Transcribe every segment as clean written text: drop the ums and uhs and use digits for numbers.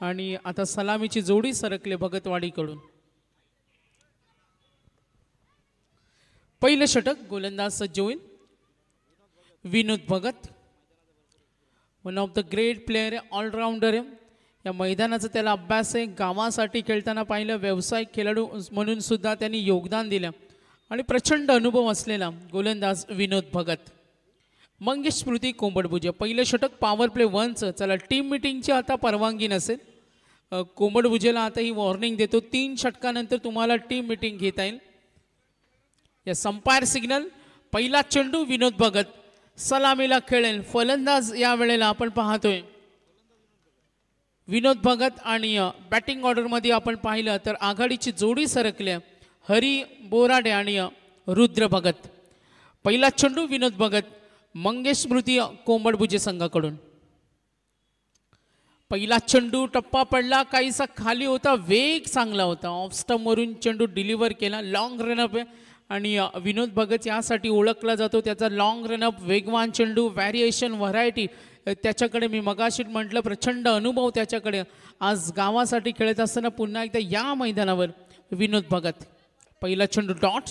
आणि आता सलामीची जोडी सरकले भगतवाडीकडून। पहिलं षटक गोलंदाज सज्ज होईल Vinod Bhagat, one of the great player आहे, ऑलराऊंडर आहे। या मैदानाचा त्याला अभ्यास आहे, गावासाठी खेळताना पाहिलं, व्यावसायिक खेळाडू म्हणून सुद्धा त्यांनी योगदान दिलं आणि प्रचंड अनुभव असलेला गोलंदाज विनोद भगत। मंगेश स्मृती कोंबडभुजे पहिलं षटक पॉवर प्ले 1चं। चला टीम मीटिंगची आता परवानगी नसेल, कोंबडभुजेला आता ही वॉर्निंग देतो, 3 षटकानंतर तुम्हाला टीम मीटिंग घेता येईल। या संपायर सिग्नल, पहिला चेंडू विनोद भगत सलामीला खेळेल। फलंदाज या वेळेला आपण पाहतोय विनोद भगत आणि बॅटिंग ऑर्डर मध्ये आपण पाहिलं तर आघाडीची जोडी सरकली हरी बोराडे आणि रुद्र भगत। पहिला चेंडू विनोद भगत मंगेश स्मृती कोंबडभुजे संघाकडून। पहिला चेंडू टप्पा पडला, काहीसा खाली होता, वेग चांगला होता, ऑफ स्टंप वरून चेंडू डिलिव्हर केला, लॉंग रनअप आहे आणि विनोद भगत यासाठी ओळखला जातो, त्याचा लॉंग रनअप, वेगवान चेंडू, व्हॅरिएशन, व्हरायटी त्याच्याकडे मी मगाशी म्हटलं, प्रचंड अनुभव त्याच्याकडे। आज गावासाठी खेळत असताना पुन्हा एकदा या मैदानावर विनोद भगत। पहिला चेंडू डॉट,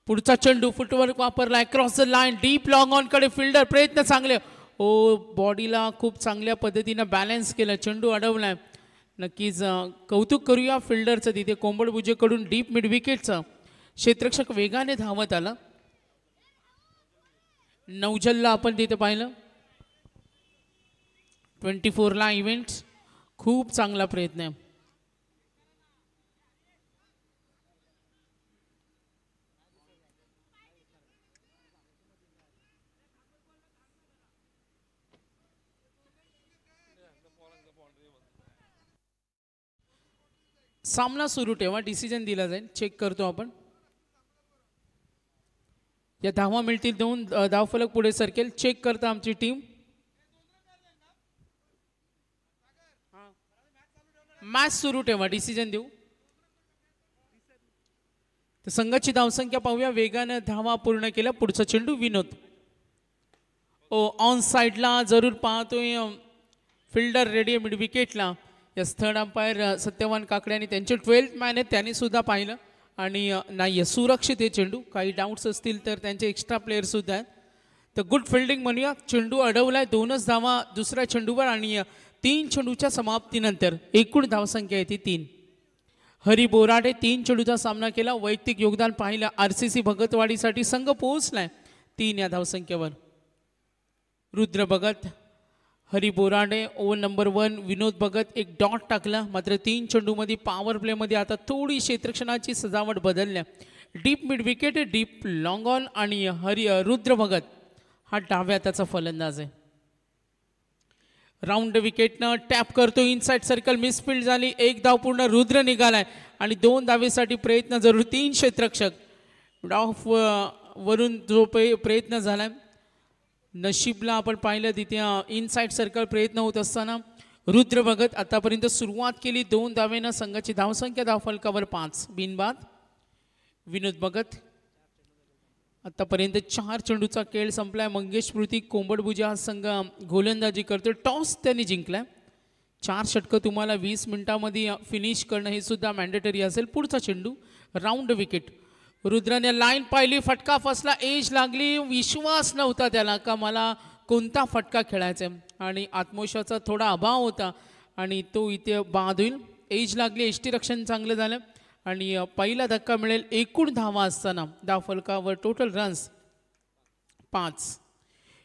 पुढचा चेंडू फुटवर्क वापरला, cross the line, deep long on कडे फिल्डर, प्रयत्न चांगले, ओ बॉडीला खूप चांगल्या पद्धतीने बॅलन्स केला, चेंडू अडवलाय। नक्कीच कौतुक करूया फिल्डरचं तिथे कोंबडभुजेकडून डीप मिड विकेटचं। क्षेत्ररक्षक वेगाने धावत आला, नवजलला आपण तिथे पाहिलं, 24 इव्हेंट, खूप चांगला प्रयत्न आहे। सामना सुरू ठेवा, डिसिजन दिला जाईल, चेक करतो आपण। या धावा मिळतील, 2 धावफलक पुढे सरकेल, चेक करता आमची टीम। मॅच सुरू ठेवा, डिसिजन देऊ। तर संघाची धावसंख्या पाहूया, वेगाने धावा पूर्ण केल्या। पुढचा चेंडू विनोद, ओ ऑन साइडला जरूर पाहतोय, फिल्डर रेडी मिड विकेटला। या थर्ड अंपायर सत्यवान काकडे आणि त्यांचे 12th मॅन आहेत, त्यांनी सुद्धा पाहिलं आणि नाही सुरक्षित हे चेंडू, काही डाऊट्स असतील तर त्यांचे एक्स्ट्रा प्लेयर सुद्धा आहेत। तर गुड फिल्डिंग म्हणूया, चेंडू अडवलाय, 2च धावा दुसऱ्या चेंडूवर आणि 3 चेंडूच्या समाप्तीनंतर एकूण धावसंख्या येते 3। हरी बोराडे 3 चेंडूचा सामना केला, वैयक्तिक योगदान पाहिलं, RCC भगतवाडीसाठी संघ पोहोचलाय 3 या धावसंख्येवर। रुद्र भगत, हरी बोराडे, ओव्हर नंबर 1 विनोद भगत, एक डॉट टाकला, मात्र 3 चेंडूमध्ये पॉवर प्ले मध्ये आता थोडी क्षेत्ररक्षणाची सजावट बदलल्या, deep mid wicket, deep long on आणि रुद्र भगत हा डाव्या हाताचा फलंदाज आहे। राऊंड विकेटनं टॅप करतो, इनसाइड सर्कल, मिसफिल्ड झाली, 1 धाव पूर्ण, रुद्र निघालाय आणि 2 धावेसाठी प्रयत्न जरूर, 3 क्षेत्ररक्षक ऑफ वरून जो प्रयत्न झालाय, नशीबला आपण पाहिलं तिथे इनसाइड सर्कल प्रयत्न होत असताना रुद्र भगत आतापर्यंत सुरुवात केली 2 धावेनं, संघाची धावसंख्या धावफलकावर 5 बिनबाद। विनोद भगत आतापर्यंत 4 चेंडूचा खेळ संपलाय, मंगेश स्मृती कोंबडभुजे हा संघ गोलंदाजी करतो, टॉस त्यांनी जिंकलाय। 4 षटकं तुम्हाला 20 मिनिटांमध्ये फिनिश करणं हे सुद्धा मॅन्डेटरी असेल। पुढचा चेंडू राऊंड विकेट, रुद्राने लाईन पाहिली, फटका फसला, एज लागली, विश्वास नव्हता त्याला का मला कोणता फटका खेळायचा आणि आत्मविश्वासाचा थोडा अभाव होता आणि तो इथे बाद होईल। एज लागली, एष्टी रक्षण चांगलं झालं आणि पहिला धक्का मिळेल। एकूण धावा असताना धावफलकावर टोटल रन्स 5।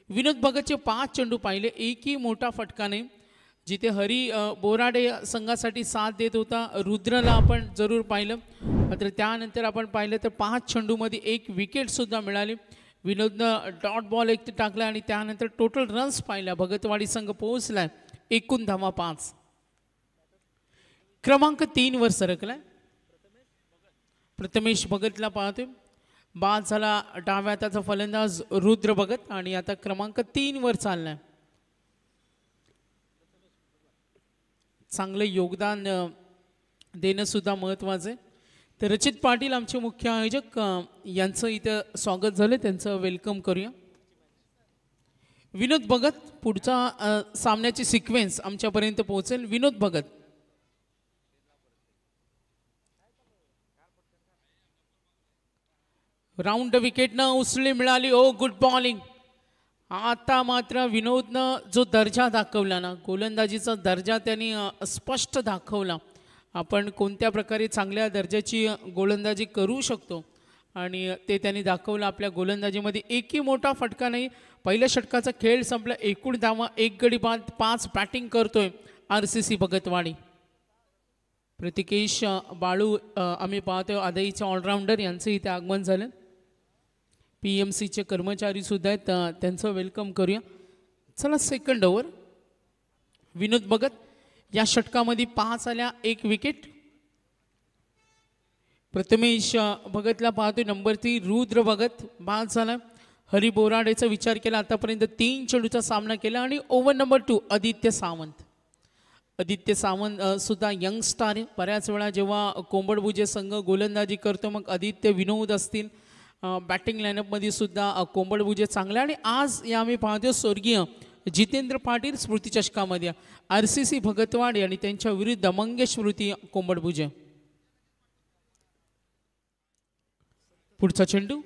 विनोद भगतचे 5 चेंडू पाहिले, एकही मोठा फटका नाही। जिथे हरी बोराडे संघासाठी साथ देत होता, रुद्रला आपण जरूर पाहिलं, मात्र त्यानंतर आपण पाहिलं तर 5 चेंडूमध्ये 1 विकेट सुद्धा मिळाली। विनोदनं डॉट बॉल 1 टाकला आणि त्यानंतर टोटल रन्स पाहिल्या, भगतवाडी संघ पोहोचलाय, एकूण धावा 5। क्रमांक 3 वर सरकलाय, प्रथमेश भगतला पाहतोय, बाद झाला डाव्या हाताचा फलंदाज रुद्र भगत आणि आता क्रमांक 3 वर चाललाय। चांगलं योगदान देणं सुद्धा महत्त्वाचं आहे। तर रचित पाटील आमचे मुख्य आयोजक यांचं इथं स्वागत झालं, त्यांचं वेलकम करूया। विनोद भगत पुढचा सामन्याची सिक्वेन्स आमच्यापर्यंत पोहोचेल. विनोद भगत. राऊंड विकेटनं उसळी मिळाली. ओ गुड बॉलिंग. आता मात्र विनोदनं जो दर्जा दाखवला ना, गोलंदाजीचा दर्जा त्यांनी स्पष्ट दाखवला. आपण कोणत्या प्रकारे चांगल्या दर्जाची गोलंदाजी करू शकतो आणि ते त्यांनी दाखवलं. आपल्या गोलंदाजीमध्ये एकही मोठा फटका नाही. पहिल्या षटकाचा खेळ संपला. एकूण धावा 1 गडी बाद 5 बॅटिंग करतोय RCC भगतवाडी. प्रतिकेश बाळू आम्ही पाहतोय आदईचे ऑलराऊंडर यांचं इथे आगमन झालं. PMCचे कर्मचारी सुद्धा आहेत, त्यांचं वेलकम करूया. चला सेकंड ओव्हर. विनोद भगत या षटकामध्ये 5 आल्या, 1 विकेट. प्रथमेश भगतला पाहतोय नंबर 3. रुद्र भगत बाद झाला. हरी बोराडेचा विचार केला. आतापर्यंत 3 चेंडूचा सामना केला. आणि ओव्हर नंबर 2 आदित्य सावंत. आदित्य सावंत सुद्धा यंग स्टार आहे. बऱ्याच वेळा जेव्हा कोंबडभुजे संघ गोलंदाजी करतो मग आदित्य विनोद असतील. बॅटिंग लाईनअपमध्ये सुद्धा कोंबडभुजे चांगले. आणि आज या आम्ही पाहतो स्वर्गीय जितेंद्र पाटील स्मृती चषकामध्ये RCC भगतवाडी आणि त्यांच्या विरुद्ध मंगेश स्मृती कोंबडभुजे. पुढचा चेंडू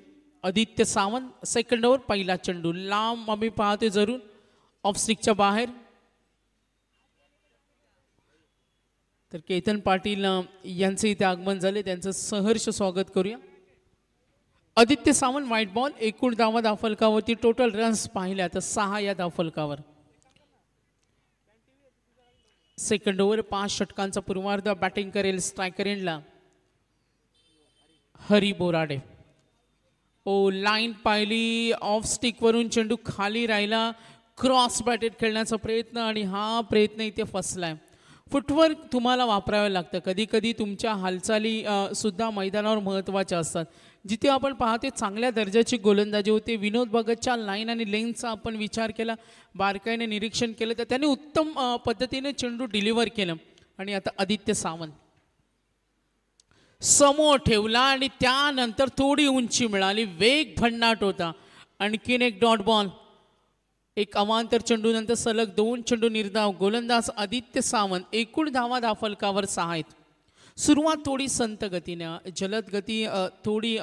आदित्य सावंत. सेकंड ओव्हर पहिला चेंडू लांब आम्ही पाहतोय जरूर ऑफ स्टिकच्या बाहेर. तर केतन पाटील यांचे इथे आगमन झाले, त्यांचं सहर्ष स्वागत करूया. Aditya Sawant white ball. एकूण धावा धावफलकावरती टोटल रन्स पाहिल्या तर 6 या धावफलकावर. सेकंड ओव्हर 5 षटकांचा पूर्वार्ध. बॅटिंग करेल स्ट्रायकर एंडला हरी बोराडे. ओ लाईन पाहिली, ऑफ स्टिकवरून चेंडू खाली राहिला. क्रॉस बॅटेड खेळण्याचा प्रयत्न आणि हा प्रयत्न इथे फसलाय. फुटवर्क तुम्हाला वापरावं लागतं. कधी कधी तुमच्या हालचाली सुद्धा मैदानावर महत्त्वाच्या असतात. जिथे आपण पाहते चांगल्या दर्जाची गोलंदाजी होते. विनोद भगतच्या लाईन आणि लेन्थचा आपण विचार केला, बारकाईने निरीक्षण केलं तर त्याने उत्तम पद्धतीने चेंडू डिलिव्हर केलं. आणि आता आदित्य सावंत समोर ठेवला आणि त्यानंतर थोडी उंची मिळाली. वेग भन्नाट होता. आणखीन एक डॉट बॉल. एक अवांतर चेंडू नंतर सलग 2 चेंडू निर्धाव. गोलंदाज आदित्य सावंत. एकूण धावा धावफलकावर 6 आहेत. सुरुवात थोडी संत गतीने, जलद गती थोडी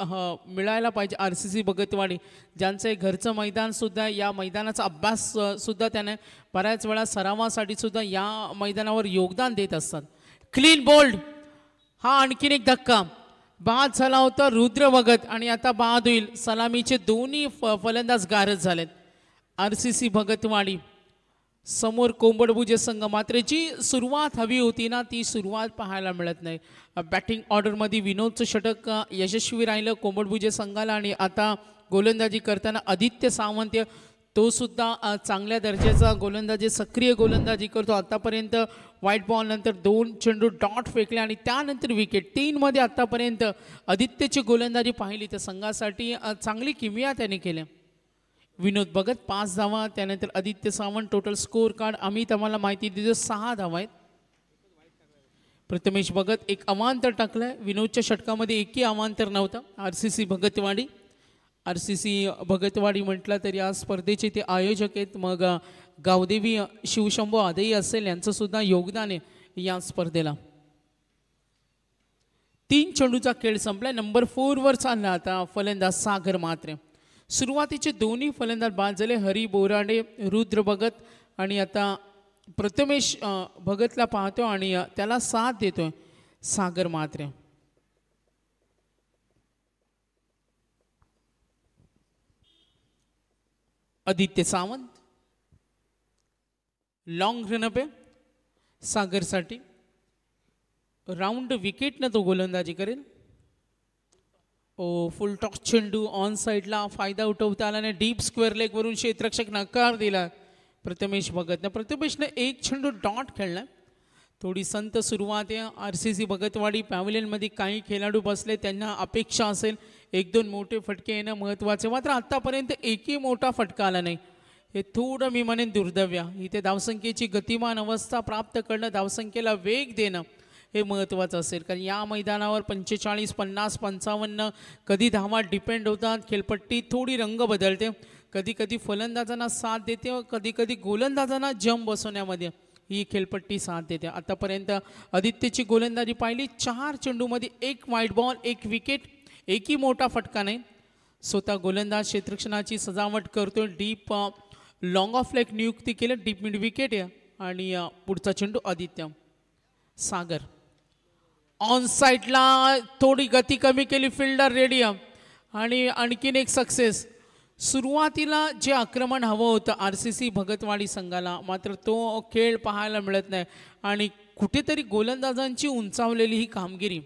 मिळायला पाहिजे. RCC भगतवाडी ज्यांचं घरचं मैदान सुद्धा, या मैदानाचा अभ्यास सुद्धा त्याने बऱ्याच वेळा सरावासाठी सुद्धा या मैदानावर योगदान देत असतात. Clean bowled. हा आणखीन एक धक्का. बाद झाला होता रुद्र भगत आणि आता बाद होईल. सलामीचे दोन्ही फलंदाज गारज झालेत. RCC भगतवाडी समोर कोंबडभुजे संघ. मात्र जी सुरुवात हवी होती ना ती सुरुवात पाहायला मिळत नाही. बॅटिंग ऑर्डरमध्ये विनोदचं षटक यशस्वी राहिलं कोंबडभुजे संघाला. आणि आता गोलंदाजी करताना आदित्य सावंत तो सुद्धा चांगल्या दर्जाचा गोलंदाजी, सक्रिय गोलंदाजी करतो. आतापर्यंत व्हाईट बॉल नंतर 2 चेंडू डॉट फेकले आणि त्यानंतर विकेट. 3 मध्ये आतापर्यंत आदित्यची गोलंदाजी पाहिली तर संघासाठी चांगली किमया त्याने केल्या. विनोद भगत 5 धावा, त्यानंतर Aditya Sawant. Total score card आम्ही तुम्हाला माहिती देतो 6 धावा आहेत. प्रथमेश भगत एक अवांतर टाकलाय. विनोदच्या षटकामध्ये एकही अवांतर नव्हता. RCC भगतवाडी. RCC भगतवाडी म्हटलं तर या स्पर्धेचे ते आयोजक आहेत. मग गावदेवी शिवशंभो आदई असेल यांचं सुद्धा योगदान आहे या स्पर्धेला. 3 चेंडूचा खेळ संपला. नंबर 4 वर चालला आता फलंदाज सागर म्हात्रे. सुरुवातीचे दोन्ही फलंदाज बाद झाले. हरी बोराडे, रुद्र भगत. आणि आता प्रथमेश भगतला पाहतो आणि त्याला साथ देतोय सागर म्हात्रे. आदित्य सावंत लॉन्ग रनअप आहे सागरसाठी. राऊंड विकेटनं तो गोलंदाजी करेल. ओ फुल टॉस चेंडू ऑन साईडला फायदा उठवता आला नाही. डीप स्क्वेअर लेगवरून क्षेत्ररक्षक नकार दिला प्रथमेश भगतनं. प्रथमेशने 1 चेंडू डॉट खेळला. थोडी संत सुरुवात आहे. RCC भगतवाडी पॅव्हलियनमध्ये काही खेळाडू बसले, त्यांना अपेक्षा असेल 1-2 मोठे फटके येणं महत्त्वाचे. मात्र आत्तापर्यंत एकही मोठा फटका आला नाही. हे थोडं मी म्हणेन दुर्दैव्य. इथे धावसंख्येची गतिमान अवस्था प्राप्त करणं, धावसंख्येला वेग देणं हे महत्त्वाचं असेल. कारण या मैदानावर 45, 50, 55 कधी धावा डिपेंड होतात. खेळपट्टी थोडी रंग बदलते. कधी कधी फलंदाजांना साथ देते व कधी कधी गोलंदाजांना जम बसवण्यामध्ये ही खेळपट्टी साथ देते. आतापर्यंत आदित्यची गोलंदाजी पाहिली, 4 चेंडूमध्ये 1 वाईट बॉल, 1 विकेट, एकही मोठा फटका नाही. स्वतः गोलंदाज क्षेत्ररक्षणाची सजावट करतो. डीप लॉंग ऑफ लेग नियुक्ती केली, डीप मिड विकेट आणि पुढचा चेंडू आदित्य. सागर ऑन साईडला थोडी गती कमी केली, फिल्डर रेडी आणि आणखीन एक सक्सेस. सुरुवातीला जे आक्रमण हवं होतं RCC भगतवाडी संघाला, मात्र तो खेळ पाहायला मिळत नाही आणि कुठेतरी गोलंदाजांची उंचावलेली ही कामगिरी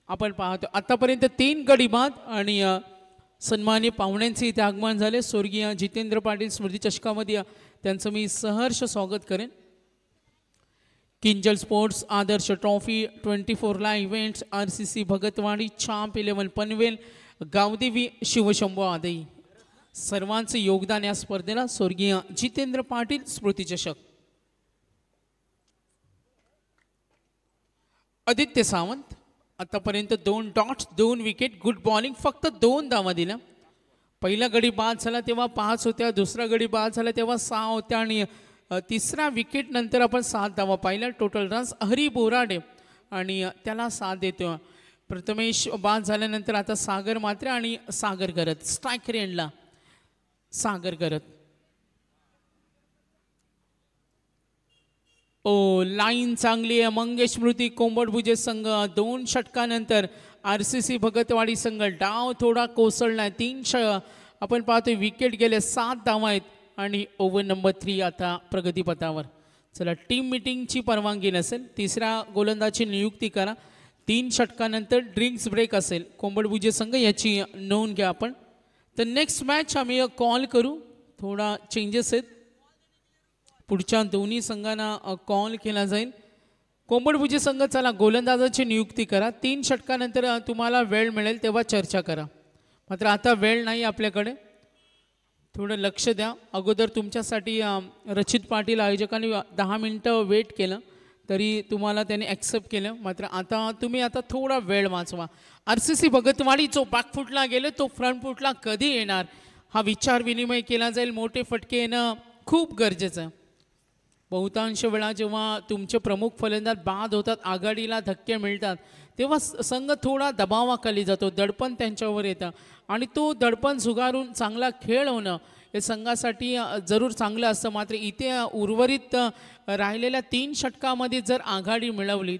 आपण पाहतो. आतापर्यंत 3 गडी बाद आणि सन्माननीय पाहुण्यांचे इथे आगमन झाले. स्वर्गीय जितेंद्र पाटील स्मृती चषकामध्ये त्यांचं मी सहर्ष स्वागत करेन. Kinjal sports Adarsh trophy 24 events RCC Bhagatwadi, Champ 11 Panvel, Gavdevi Shivshambho Adai सर्वांचे योगदान या स्पर्धेला. स्वर्गीय जितेंद्र पाटील स्मृती चषक. आदित्य सावंत आतापर्यंत 2 डॉट्स, 2 विकेट, गुड बॉलिंग, फक्त 2 धावा दिल्या. पहिला गडी बाद झाला तेव्हा 5 होत्या, दुसरा गडी बाद झाला तेव्हा 6 होत्या आणि तिसरा विकेट नंतर आपण 7 धावा पाहिल्या. टोटल रन्स हरी बोराडे आणि त्याला साथ देतो. प्रथमेश बाद झाल्यानंतर आता सागर मात्रे आणि सागर करत स्ट्राईक रेंजला सागर करत. लाईन चांगली आहे. मंगेश स्मृती कोंबडभुजे संघ 2 षटकानंतर RCC भगतवाडी संघ डाव थोडा कोसळलाय. 3 आपण पाहतोय विकेट गेले, 7 धावा आहेत आणि ओव्हर नंबर 3 आता प्रगतीपथावर. चला, टीम मीटिंगची परवानगी नसेल, तिसऱ्या गोलंदाजी नियुक्ती करा. 3 षटकानंतर ड्रिंक्स ब्रेक असेल. कोंबडभुजे संघ याची नोंद घ्या आपण. तर नेक्स्ट मॅच आम्ही कॉल करू, थोडा चेंजेस आहेत. पुढच्या दोन्ही संघांना कॉल केला जाईल. कोंबडभुजे संघ चला गोलंदाजाची नियुक्ती करा. 3 षटकानंतर तुम्हाला वेळ मिळेल तेव्हा चर्चा करा. मात्र आता वेळ नाही आपल्याकडे, थोडं लक्ष द्या. अगोदर तुमच्यासाठी रचित पाटील आयोजकांनी 10 मिनटं वेट केलं तरी तुम्हाला त्याने ॲक्सेप्ट केलं. मात्र आता तुम्ही थोडा वेळ वाचवा. RCC भगतवाडी जो बॅकफुटला गेले तो फ्रंटफुटला कधी येणार हा विचार विनिमय केला जाईल. मोठे फटके येणं खूप गरजेचं आहे. बहुतांश वेळा जेव्हा तुमचे प्रमुख फलंदाज बाद होतात, आघाडीला धक्के मिळतात, तेव्हा संघ थोडा दबावाखाली जातो, दडपण त्यांच्यावर येतं आणि तो दडपण झुगारून चांगला खेळ होणं हे संघासाठी जरूर चांगलं असतं. मात्र इथे उर्वरित राहिलेल्या 3 षटकामध्ये जर आघाडी मिळवली,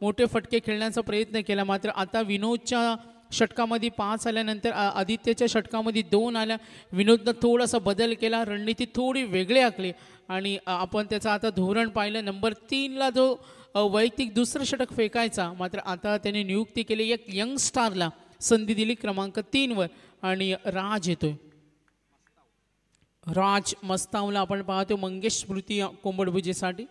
मोठे फटके खेळण्याचा प्रयत्न केला, मात्र आता विनोदच्या षटकामध्ये 5 आल्यानंतर आदित्यच्या षटकामध्ये 2 आल्या. विनोदनं थोडासा बदल केला, रणनीती थोडी वेगळी आखली आणि आपण त्याचं आता धोरण पाहिलं. नंबर 3ला जो वैयक्तिक दुसरं षटक फेकायचा, मात्र आता त्याने नियुक्ती केली, एक यंग स्टारला संधी दिली क्रमांक 3वर आणि राज येतोय. राज मस्तावला आपण पाहतो मंगेश स्मृती कोंबडभुजेसाठी.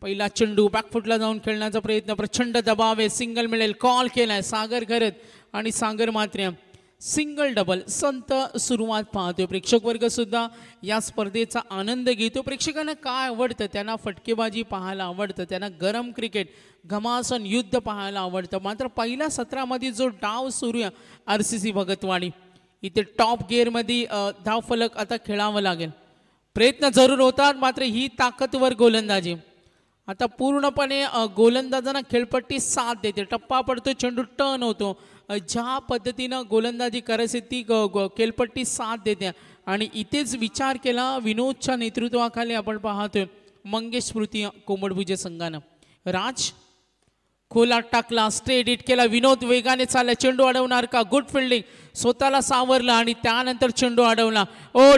पहिला चेंडू बॅकफुटला जाऊन खेळण्याचा प्रयत्न, प्रचंड दबाव आहे, सिंगल मिळेल, कॉल केलाय सागर करत आणि सागर मात्र सिंगल डबल. संत सुरुवात पाहतोय. प्रेक्षक वर्ग सुद्धा या स्पर्धेचा आनंद घेतो. प्रेक्षकांना काय आवडतं? त्यांना फटकेबाजी पाहायला आवडतं, त्यांना गरम क्रिकेट, घमासन युद्ध पाहायला आवडतं. मात्र पहिल्या सत्रामध्ये जो डाव सुरू आहे RCC भगतवाडी, इथे टॉप गिअरमध्ये धावफलक आता खेळावं लागेल. प्रयत्न जरूर होतात, मात्र ही ताकदवर गोलंदाजी आता पूर्णपणे गोलंदाजांना खेळपट्टी साथ देते. टप्पा पडतो, चेंडू टर्न होतो. ज्या पद्धतीनं गोलंदाजी करायची ती खेळपट्टी साथ देते आणि इथेच विचार केला विनोदच्या नेतृत्वाखाली आपण पाहतोय मंगेश स्मृती कोंबडभुजे संघानं. राज खोला टाकला, स्ट्रेट हिट केला, विनोद वेगाने चालला, चेंडू अडवणार का? गुड फिल्डिंग, स्वतःला सावरलं आणि त्यानंतर चेंडू अडवला.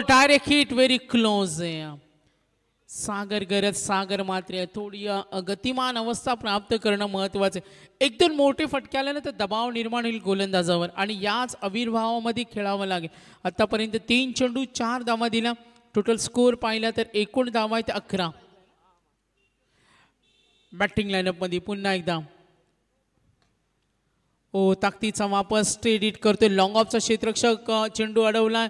डायरेक्ट हिट, व्हेरी क्लोज आहे. सागर गरज, सागर मात्र थोडी गतिमान अवस्था प्राप्त करणं महत्त्वाचं आहे. 1-2 मोठे फटके आले ना तर दबाव निर्माण होईल गोलंदाजावर आणि याच आविर्भावामध्ये खेळावं लागेल. आतापर्यंत 3 चेंडू 4 धावा दिल्या. टोटल स्कोअर पाहिला तर एकूण धावा आहेत 11. बॅटिंग लाईनअपमध्ये पुन्हा एकदा ताकदीचा वापर, स्ट्रेट हिट करतोय. लॉंग ऑफचा क्षेत्ररक्षक चेंडू अडवला.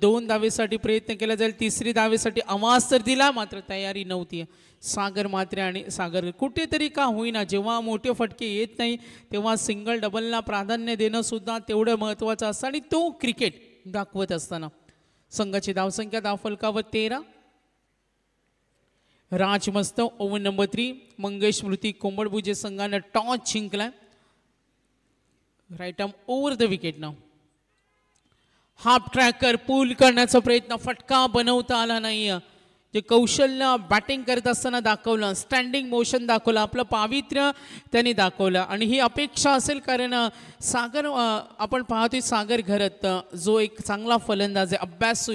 2 धावेसाठी प्रयत्न केला जाईल. 3री धावेसाठी आवाज तर दिला, मात्र तयारी नव्हती. सागर मात्रे आणि सागर कुठेतरी का होईना जेव्हा मोठे फटके येत नाही तेव्हा सिंगल डबलला प्राधान्य देणं सुद्धा तेवढं महत्त्वाचं असतं आणि तो क्रिकेट दाखवत असताना संघाची धावसंख्या धावफलकावर 13. राज मस्त ओव्हर नंबर 3. मंगेश स्मृती कोंबडभुजे संघाने टॉस जिंकलाय. Right arm over the wicket नाव. हाफ ट्रॅकर पूल करण्याचा प्रयत्न, फटका बनवता आला नाही. जे कौशल्य बॅटिंग करत असताना दाखवलं, स्टँडिंग मोशन दाखवलं, आपलं पावित्र्य त्यांनी दाखवलं आणि ही अपेक्षा असेल कारण सागर आपण पाहतोय सागर घरत जो एक चांगला फलंदाज आहे, अभ्यासू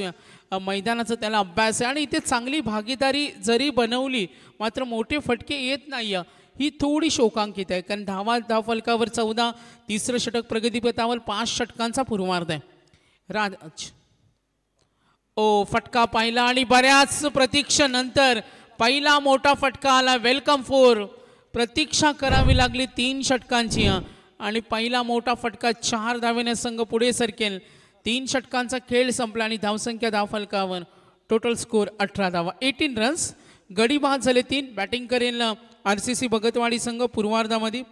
मैदानाचा त्याला अभ्यास आहे आणि इथे चांगली भागीदारी जरी बनवली मात्र मोठे फटके येत नाही. ही थोडी शोकांकित आहे कारण धावफलकावर 14. तिसरं षटक प्रगतीपथावर 5 षटकांचा पूर्वार्ध आहे. राज फटका पाहिला आणि बऱ्याच प्रतीक्षेनंतर पहिला मोठा फटका आला. वेलकम 4. प्रतीक्षा करावी लागली 3 षटकांची आणि पहिला मोठा फटका. 4 धावेने संघ पुढे सरकेल. 3 षटकांचा खेळ संपला आणि धावसंख्या धावफलकावर टोटल स्कोर 18 धावा, 18 रन्स. गडी बाद झाले 3. बॅटिंग करेल RCC भगतवाडी संघ पूर्वार्धामध्ये.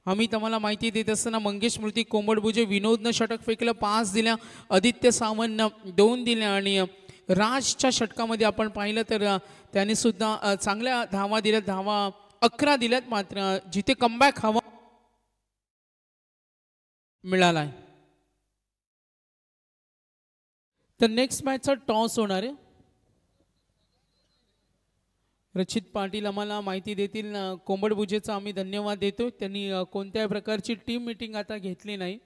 आम्ही तुम्हाला माहिती देत असताना मंगेश स्मृती कोंबडभुजे विनोदनं षटक फेकलं, 5 दिल्या. आदित्य सावंतनं 2 दिल्या आणि राजच्या षटकामध्ये आपण पाहिलं तर त्याने सुद्धा चांगल्या धावा दिल्यात. धावा 11 दिल्यात मात्र जिथे कमबॅक हवा मिळाला आहे. तर नेक्स्ट मॅचचा टॉस होणार आहे. रचित पाटील आम्हाला माहिती देतील. कोंबडभुजेचा आम्ही धन्यवाद देतो. त्यांनी कोणत्याही प्रकारची टीम मीटिंग आता घेतली नाही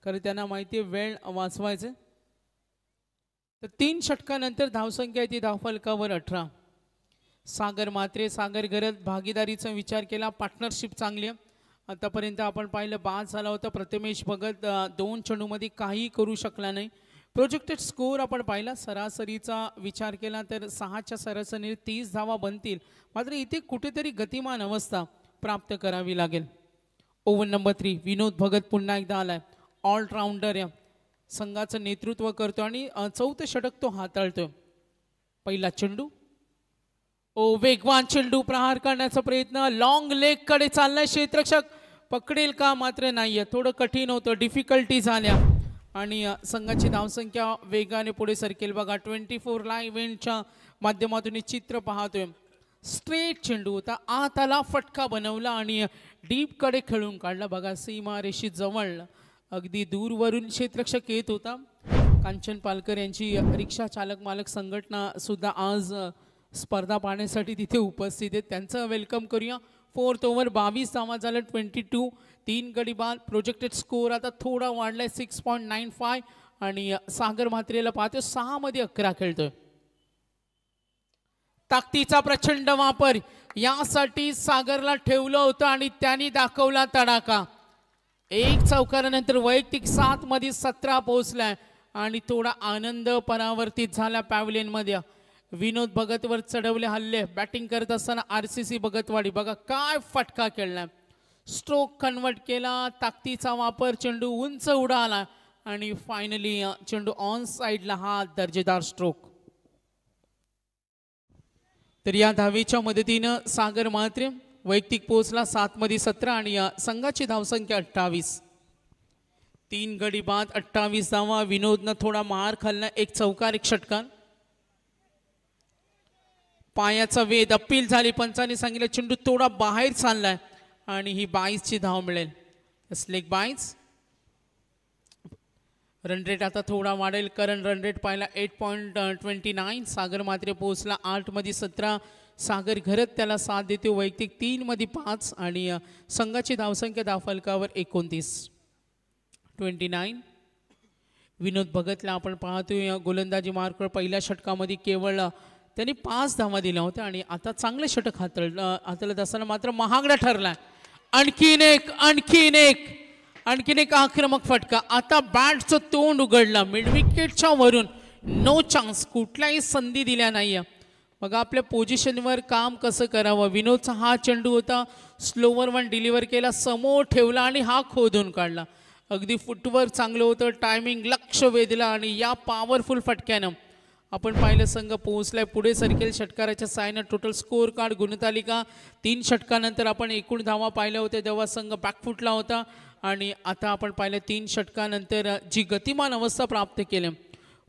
कारण त्यांना माहिती आहे वेळ वाचवायचे. तर 3 षटकानंतर धावसंख्या आहे ती धावफलकावर 18. सागर मात्रे सागर गरज भागीदारीचा विचार केला, पार्टनरशिप चांगली आहे. आतापर्यंत आपण पाहिलं बाद झाला होता. प्रथमेश भगत 2 चेंडूमध्ये काही करू शकला नाही. प्रोजेक्टेड स्कोर आपण पाहिला, सरासरीचा विचार केला तर 6च्या सरासरीने 30 धावा बनतील मात्र इथे कुठेतरी गतिमान अवस्था प्राप्त करावी लागेल. Over number 3. विनोद भगत पुन्हा एकदा आलाय. ऑलराऊंडर या संघाचं नेतृत्व करतो आणि 4थं षटक तो हाताळतोय. पहिला चेंडू वेगवान चेंडू, प्रहार करण्याचा प्रयत्न, लॉंग लेग कडे चाललाय क्षेत्ररक्षक, पकडेल का मात्र नाहीये. थोडं कठीण होतं, डिफिकल्टी झाल्या आणि संघाची धावसंख्या वेगाने पुढे सरकेल. बघा 24 लाईव्ह इव्हेंटच्या माध्यमातून चित्र पाहतोय. स्ट्रेट चेंडू होता, आत आला, फटका बनवला आणि डीप कडे खेळून काढला. बघा सीमा रेषी जवळ अगदी दूरवरून क्षेत्ररक्षक येत होता. कांचन पालकर यांची रिक्षा चालक मालक संघटना सुद्धा आज स्पर्धा पाहण्यासाठी तिथे उपस्थित आहेत. त्यांचं वेलकम करूया. 4th ओव्हर 22 धावा झालं, 22. 3 गडी बाद. प्रोजेक्टेड स्कोर आता थोडा वाढलाय 6.95 आणि सागर म्हात्रेला पाहतो 6 मध्ये 11 खेळतोय. ताकदीचा प्रचंड वापर यासाठी सागरला ठेवलं होतं आणि त्यांनी दाखवला तडाखा. 1 चौकारानंतर वैयक्तिक 7 मध्ये 17 पोहोचलाय आणि थोडा आनंद परावर्तित झाला पॅव्हलियन मध्ये. विनोद भगतवर चढवले हल्ले. बॅटिंग करत असताना RCC भगतवाडी बघा काय फटका खेळलाय. स्ट्रोक कन्वर्ट केला, ताकदीचा वापर, चेंडू उंच उडाला आणि फायनली चेंडू ऑन साइडला. हा दर्जेदार स्ट्रोक. तर या धावेच्या मदतीनं सागर म्हात्रे वैयक्तिक पोहोचला 7 मध्ये 17 आणि संघाची धावसंख्या 28. 3 गडी बाद, 28 धावा. विनोदनं थोडा मार खाल्ला, 1 चौकार 1 षटकार. पायाचा वेध, अपील झाली, पंचाने सांगितलं चेंडू थोडा बाहेर चाललाय आणि ही 22ची धाव मिळेल. लेग 22. रन रेट आता थोडा वाढेल कारण रन रेट पाहिला 8.29. सागर मात्रे पोहोचला 8 मध्ये 17. सागर घरत त्याला साथ देते वैयक्तिक 3 मध्ये 5 आणि संघाची धावसंख्या धावफलकावर 29. 29. विनोद भगतला आपण पाहतोय गोलंदाजी मार्कवर पहिल्या षटकामध्ये केवळ त्यांनी 5 धावा दिल्या होत्या आणि आता चांगले षटक हाताळत असताना मात्र महागडा ठरला. आणखीन एक आक्रमक फटका. आता बॅटचं तोंड उघडलं. मिडविकेटच्या वरून नो चान्स, कुठल्याही संधी दिल्या नाहीये. बघा आपल्या पोझिशनवर काम कसं करावं. विनोदचा हा चेंडू होता, स्लोवर वन डिलिव्हर केला, समोर ठेवला आणि हा खोदून काढला. अगदी फुटवर चांगलं होतं, टायमिंग लक्ष वेधला आणि या पॉवरफुल फटक्यानं आपण पाहिलं संघ पोहोचलाय पुढे सरकेल. षटकाराच्या साहाय्यानं टोटल स्कोर कार्ड गुणतालिका 3 षटकानंतर आपण एकूण धावा पाहिल्या होत्या तेव्हा संघ बॅकफुटला होता आणि आता आपण पाहिलं 3 षटकानंतर जी गतिमान अवस्था प्राप्त केली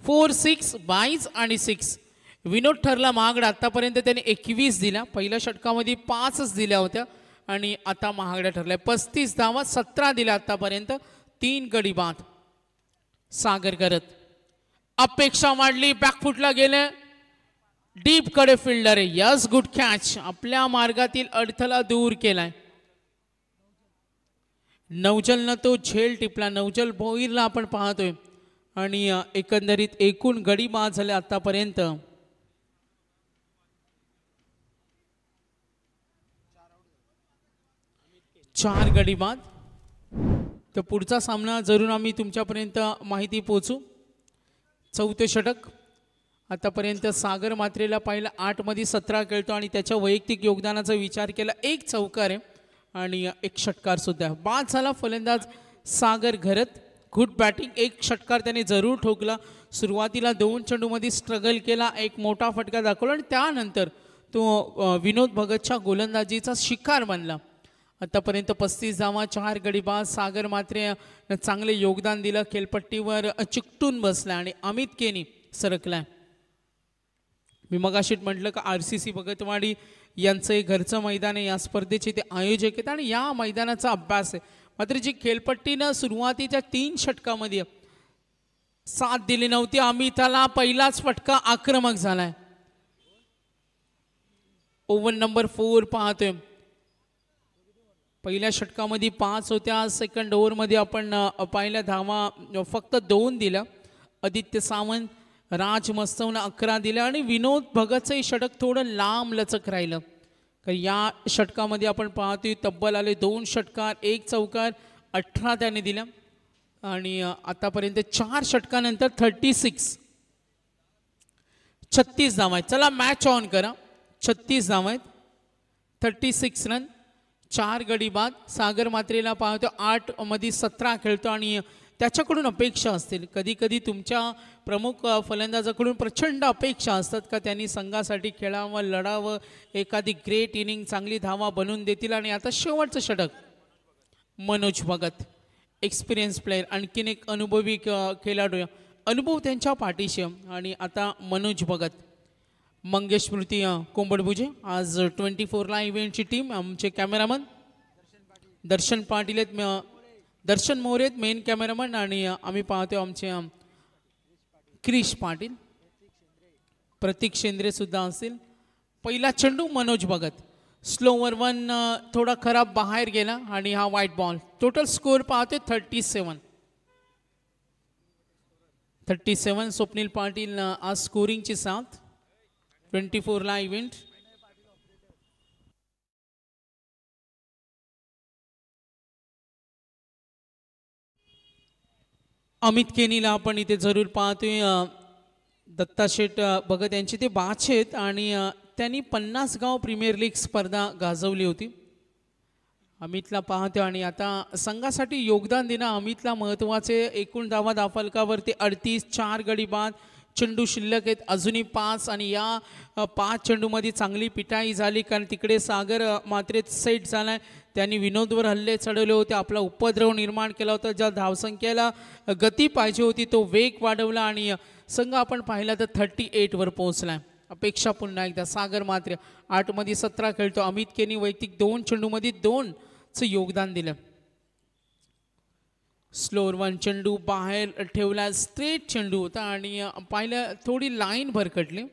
4 6 22 आणि 6. विनोद ठरला महागडा. आतापर्यंत त्याने 21 दिल्या, पहिल्या षटकामध्ये 5च दिल्या होत्या आणि आता महागड्या ठरल्या. 35 धावा 17 दिल्या आतापर्यंत, 3 गडी बाद. सागर करत अपेक्षा वाढली, बॅकफुटला गेले, डीप कडे फिल्डर आहे. Yes, good catch. आपल्या मार्गातील अडथळा दूर केलाय. नवजलनं तो झेल टिपला. नवजल भोईरला आपण पाहतोय आणि एकंदरीत एकूण गडी बाद झाले आतापर्यंत 4 गडी बाद. तर पुढचा सामना जरूर आम्ही तुमच्यापर्यंत माहिती पोहोचू. चौथे षटक आतापर्यंत सागर मात्रेला पाहिलं 8 मध्ये 17 खेळतो आणि त्याच्या वैयक्तिक योगदानाचा विचार केला 1 चौकार आहे आणि 1 षटकार सुद्धा. बाद झाला फलंदाज सागर घरत. Good batting. 1 षटकार त्याने जरूर ठोकला. सुरुवातीला 2 चेंडूमध्ये स्ट्रगल केला, 1 मोठा फटका दाखवला आणि त्यानंतर तो विनोद भगतच्या गोलंदाजीचा शिकार बनला. आतापर्यंत 35 धावा 4 गडी बाद. सागर मात्रे चांगले योगदान दिलं, खेळपट्टीवर चिकटून बसला आणि अमित केनी सरकलाय. मी मगाशी म्हटलं का RCC भगतवाडी यांचं घरचं मैदान आहे, या स्पर्धेचे ते आयोजक आहेत आणि या मैदानाचा अभ्यास आहे. मात्र जी खेळपट्टीनं सुरुवातीच्या 3 षटकामध्ये साथ दिली नव्हती, अमिताला पहिलाच फटका आक्रमक झालाय. ओव्हर नंबर 4 पाहतोय. पहिल्या षटकामध्ये 5 होत्या, सेकंड ओव्हरमध्ये आपण पाहिल्या धावा फक्त 2 दिल्या. आदित्य सावंत, राज मस्तवनं 11 दिल्या आणि विनोद भगतचं षटक थोडं लांब लचक राहिलं. कारण या षटकामध्ये आपण पाहतोय तब्बल आले 2 षटकार 1 चौकार 18 त्याने दिल्या आणि आतापर्यंत 4 षटकानंतर 36 धावा आहेत. चला मॅच ऑन करा. 36 धावा आहेत, 36 रन, 4 गडी बाद. सागर मात्रेला पाहतो 8 मध्ये 17 खेळतो आणि त्याच्याकडून अपेक्षा असतील. कधी कधी तुमच्या प्रमुख फलंदाजाकडून प्रचंड अपेक्षा असतात का त्यांनी संघासाठी खेळावं, लढावं, एखादी ग्रेट इनिंग चांगली धावा बनवून देतील. आणि आता शेवटचं षटक मनोज भगत, एक्सपिरियन्स प्लेयर, आणखीन एक अनुभवी खेळाडू, अनुभव त्यांच्या पाठीशी. आणि आता मनोज भगत. मंगेश स्मृती कोंबडभुजे आज 24 इव्हेंटची टीम. आमचे कॅमेरामन दर्शन पाटील आहेत, दर्शन मोरे आहेत मेन कॅमेरामन आणि आम्ही पाहतो आमचे क्रिश पाटील, प्रतीक शेंद्रे सुद्धा असतील. पहिला चेंडू मनोज भगत, स्लोवर 1 थोडा खराब बाहेर गेला आणि हा व्हाईट बॉल. टोटल स्कोअर पाहतोय 37. स्वप्नील पाटील आज स्कोरिंगची साथ. 24 इव्हेंट. अमित केनीला आपण इथे जरूर पाहतोय. दत्ता शेठ भगत यांची ते बाच आहेत आणि त्यांनी 50 गाव प्रीमियर लीग स्पर्धा गाजवली होती. अमितला पाहतो आणि आता संघासाठी योगदान देणं अमितला महत्त्वाचे. एकूण धावा धाफलकावरती 38, 4 गडी बाद, चेंडू शिल्लक आहेत अजूनही 5 आणि या 5 चेंडूमध्ये चांगली पिटाई झाली कारण तिकडे सागर मात्रेत सेट झालाय. त्यांनी विनोदवर हल्ले चढवले होते, आपला उपद्रव निर्माण केला होता. ज्या धावसंख्येला गती पाहिजे होती तो वेग वाढवला आणि संघ आपण पाहिला तर 38 वर पोहोचलाय. अपेक्षा पुन्हा एकदा सागर मात्रे 8 मध्ये 17 खेळतो. अमित केनी वैयक्तिक 2 चेंडूमध्ये 2चं योगदान दिलं. स्लोअर 1 चेंडू बाहेर ठेवला, स्ट्रेट चेंडू होता आणि पाहिलं थोडी लाईन भरकटली.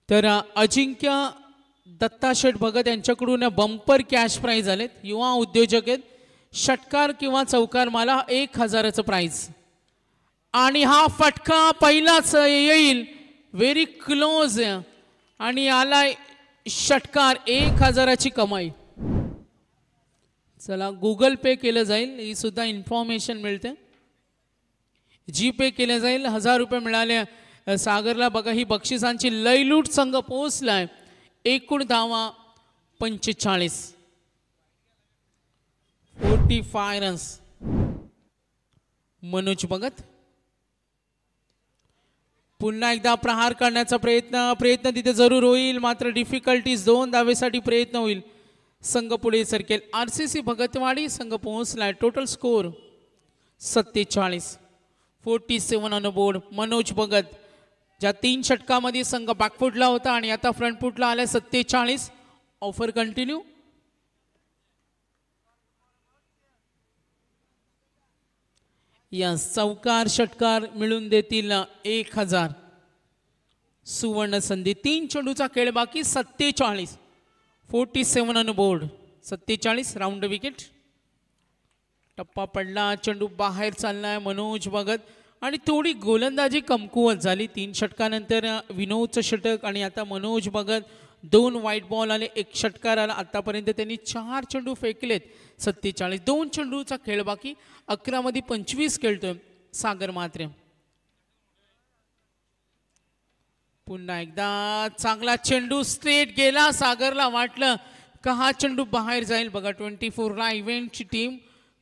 तर अजिंक्य दत्ता शेठ भगत यांच्याकडून बंपर कॅश प्राइज आलेत. युवा उद्योजक आहेत. षटकार किंवा चौकार मला 1000चं प्राइज आणि हा फटका पहिलाच येईल. व्हेरी क्लोज आणि आलाय षटकार. 1000ची कमाई. चला गुगल पे केलं जाईल, ही सुद्धा इन्फॉर्मेशन मिळते. जी पे केलं जाईल. 1000 रुपये मिळाले सागरला. बघा ही बक्षिसांची लयलूट. संघ पोहोचलाय. एकूण धावा 45, 45 रन्स. मनोज भगत पुन्हा एकदा प्रहार करण्याचा प्रयत्न तिथे जरूर होईल मात्र डिफिकल्टीज 2 धावेसाठी प्रयत्न होईल. संघ पुढे सरकेल. RCC भगतवाडी संघ पोहोचलाय. Total score 47. 47 on board. Manoj Bhagat ज्या 3 षटकामध्ये संघ बॅकफुटला होता आणि आता फ्रंट फुटला आलाय. 47. Offer continue. या चौकार षटकार मिळून देतील 1000. सुवर्ण संधी. 3 चेंडूचा खेळ बाकी. 47. 47 ऑन बोर्ड. 47 round wicket. टप्पा पडला. चेंडू बाहेर चाललाय. मनोज भगत आणि थोडी गोलंदाजी कमकुवत झाली. 3 षटकानंतर विनोदचं षटक आणि आता मनोज भगत. 2 वाईट बॉल आले. 1 षटकार आला. आतापर्यंत त्यांनी 4 चेंडू फेकलेत. 47. 2 चेंडूचा खेळ बाकी. 11 मध्ये 25 खेळतोय सागर म्हात्रे. पुन्हा एकदा चांगला चेंडू स्ट्रेट गेला. सागरला वाटलं का हा चेंडू बाहेर जाईल. बघा 24ला इव्हेंटची टीम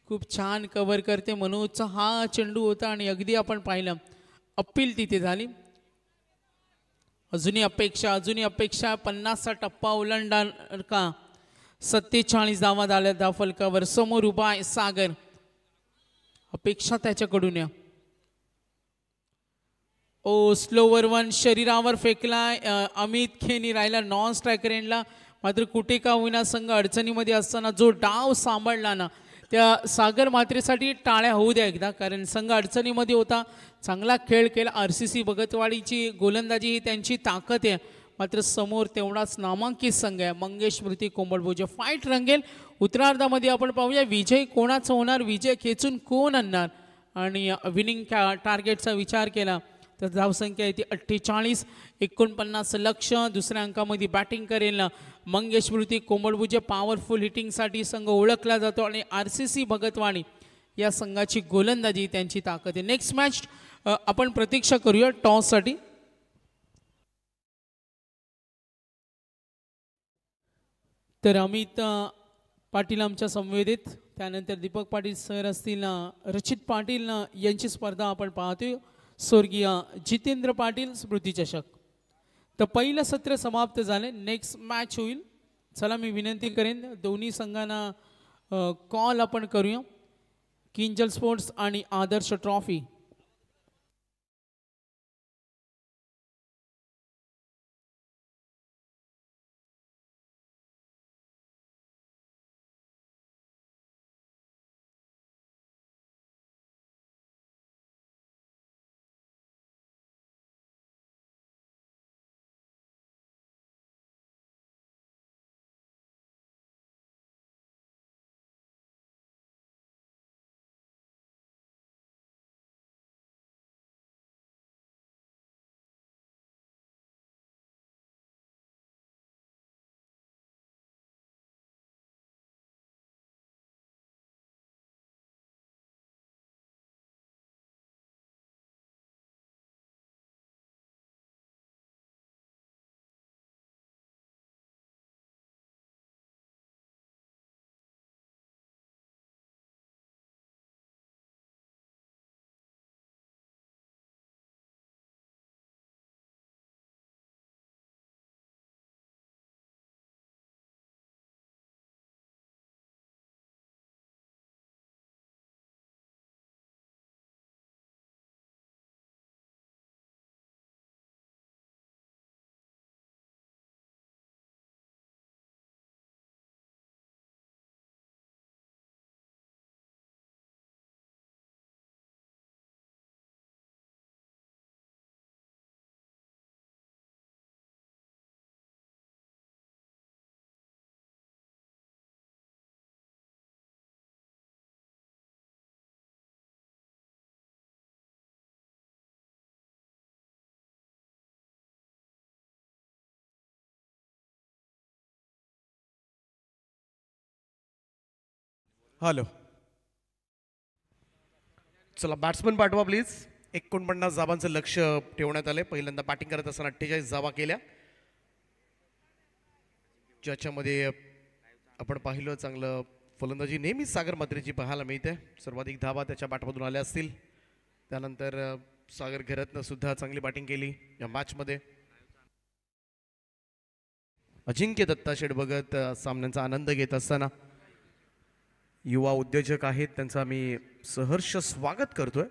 खूप छान कव्हर करते. मनोजचा हा चेंडू होता आणि अगदी आपण पाहिलं अपील तिथे झाली. अजूनही अपेक्षा 50चा टप्पा ओलांडणार का. 47 धावा झाल्या धावफलकावर. समोर उभा आहे सागर. अपेक्षा त्याच्याकडून या. ओ स्लोवर वन शरीरावर फेकलाय. अमित खेनी राहिला नॉन स्ट्रायकर एंडला. मात्र कुठे का होईना संघ अडचणीमध्ये असताना जो डाव सांभाळला ना त्या सागर म्हात्रेसाठी टाळ्या होऊ द्या एकदा. कारण संघ अडचणीमध्ये होता. चांगला खेळ केला. RCC भगतवाडीची गोलंदाजी ही त्यांची ताकद आहे. मात्र समोर तेवढाच नामांकित संघ आहे मंगेश स्मृती कोंबडभोजे. फाईट रंगेल. उत्तरार्धामध्ये आपण पाहूया विजय कोणाचा होणार. विजय खेचून कोण आणणार. आणि विनिंग टार्गेटचा विचार केला तर धावसंख्या येते 48. 49 लक्ष. दुसऱ्या अंकामध्ये बॅटिंग करेल मंगेश स्मृती कोंबडभोजे. पॉवरफुल हिटिंगसाठी संघ ओळखला जातो आणि RCC भगतवाडी या संघाची गोलंदाजी त्यांची ताकद आहे. नेक्स्ट मॅच आपण प्रतीक्षा करूया टॉससाठी. तर अमित पाटील आमच्या संवेदित. त्यानंतर दीपक पाटील सर असतील. रचित पाटील यांची स्पर्धा आपण पाहतोय. स्वर्गीय जितेंद्र पाटील स्मृती चषक. तर पहिलं सत्र समाप्त झाले. नेक्स्ट मॅच होईल. चला मी विनंती करेन दोन्ही संघांना कॉल आपण करूया. किंजल स्पोर्ट्स आणि आदर्श ट्रॉफी. हॅलो. चला बॅट्समन पाठवा प्लीज. 49 धावांचं लक्ष ठेवण्यात आले. पहिल्यांदा बॅटिंग करत असताना 48 धावा केल्या. ज्याच्यामध्ये आपण पाहिलं चांगलं फलंदाजी नेहमीच सागर म्हात्रेची पाहायला मिळते. सर्वाधिक धावा त्याच्या बॅटमधून आल्या असतील. त्यानंतर सागर घरतनं सुद्धा चांगली बॅटिंग केली या मॅचमध्ये. अजिंक्य दत्ता शेठ बघत सामन्यांचा आनंद घेत असताना युवा उद्योजक आहेत त्यांचा मी सहर्ष स्वागत करतोय.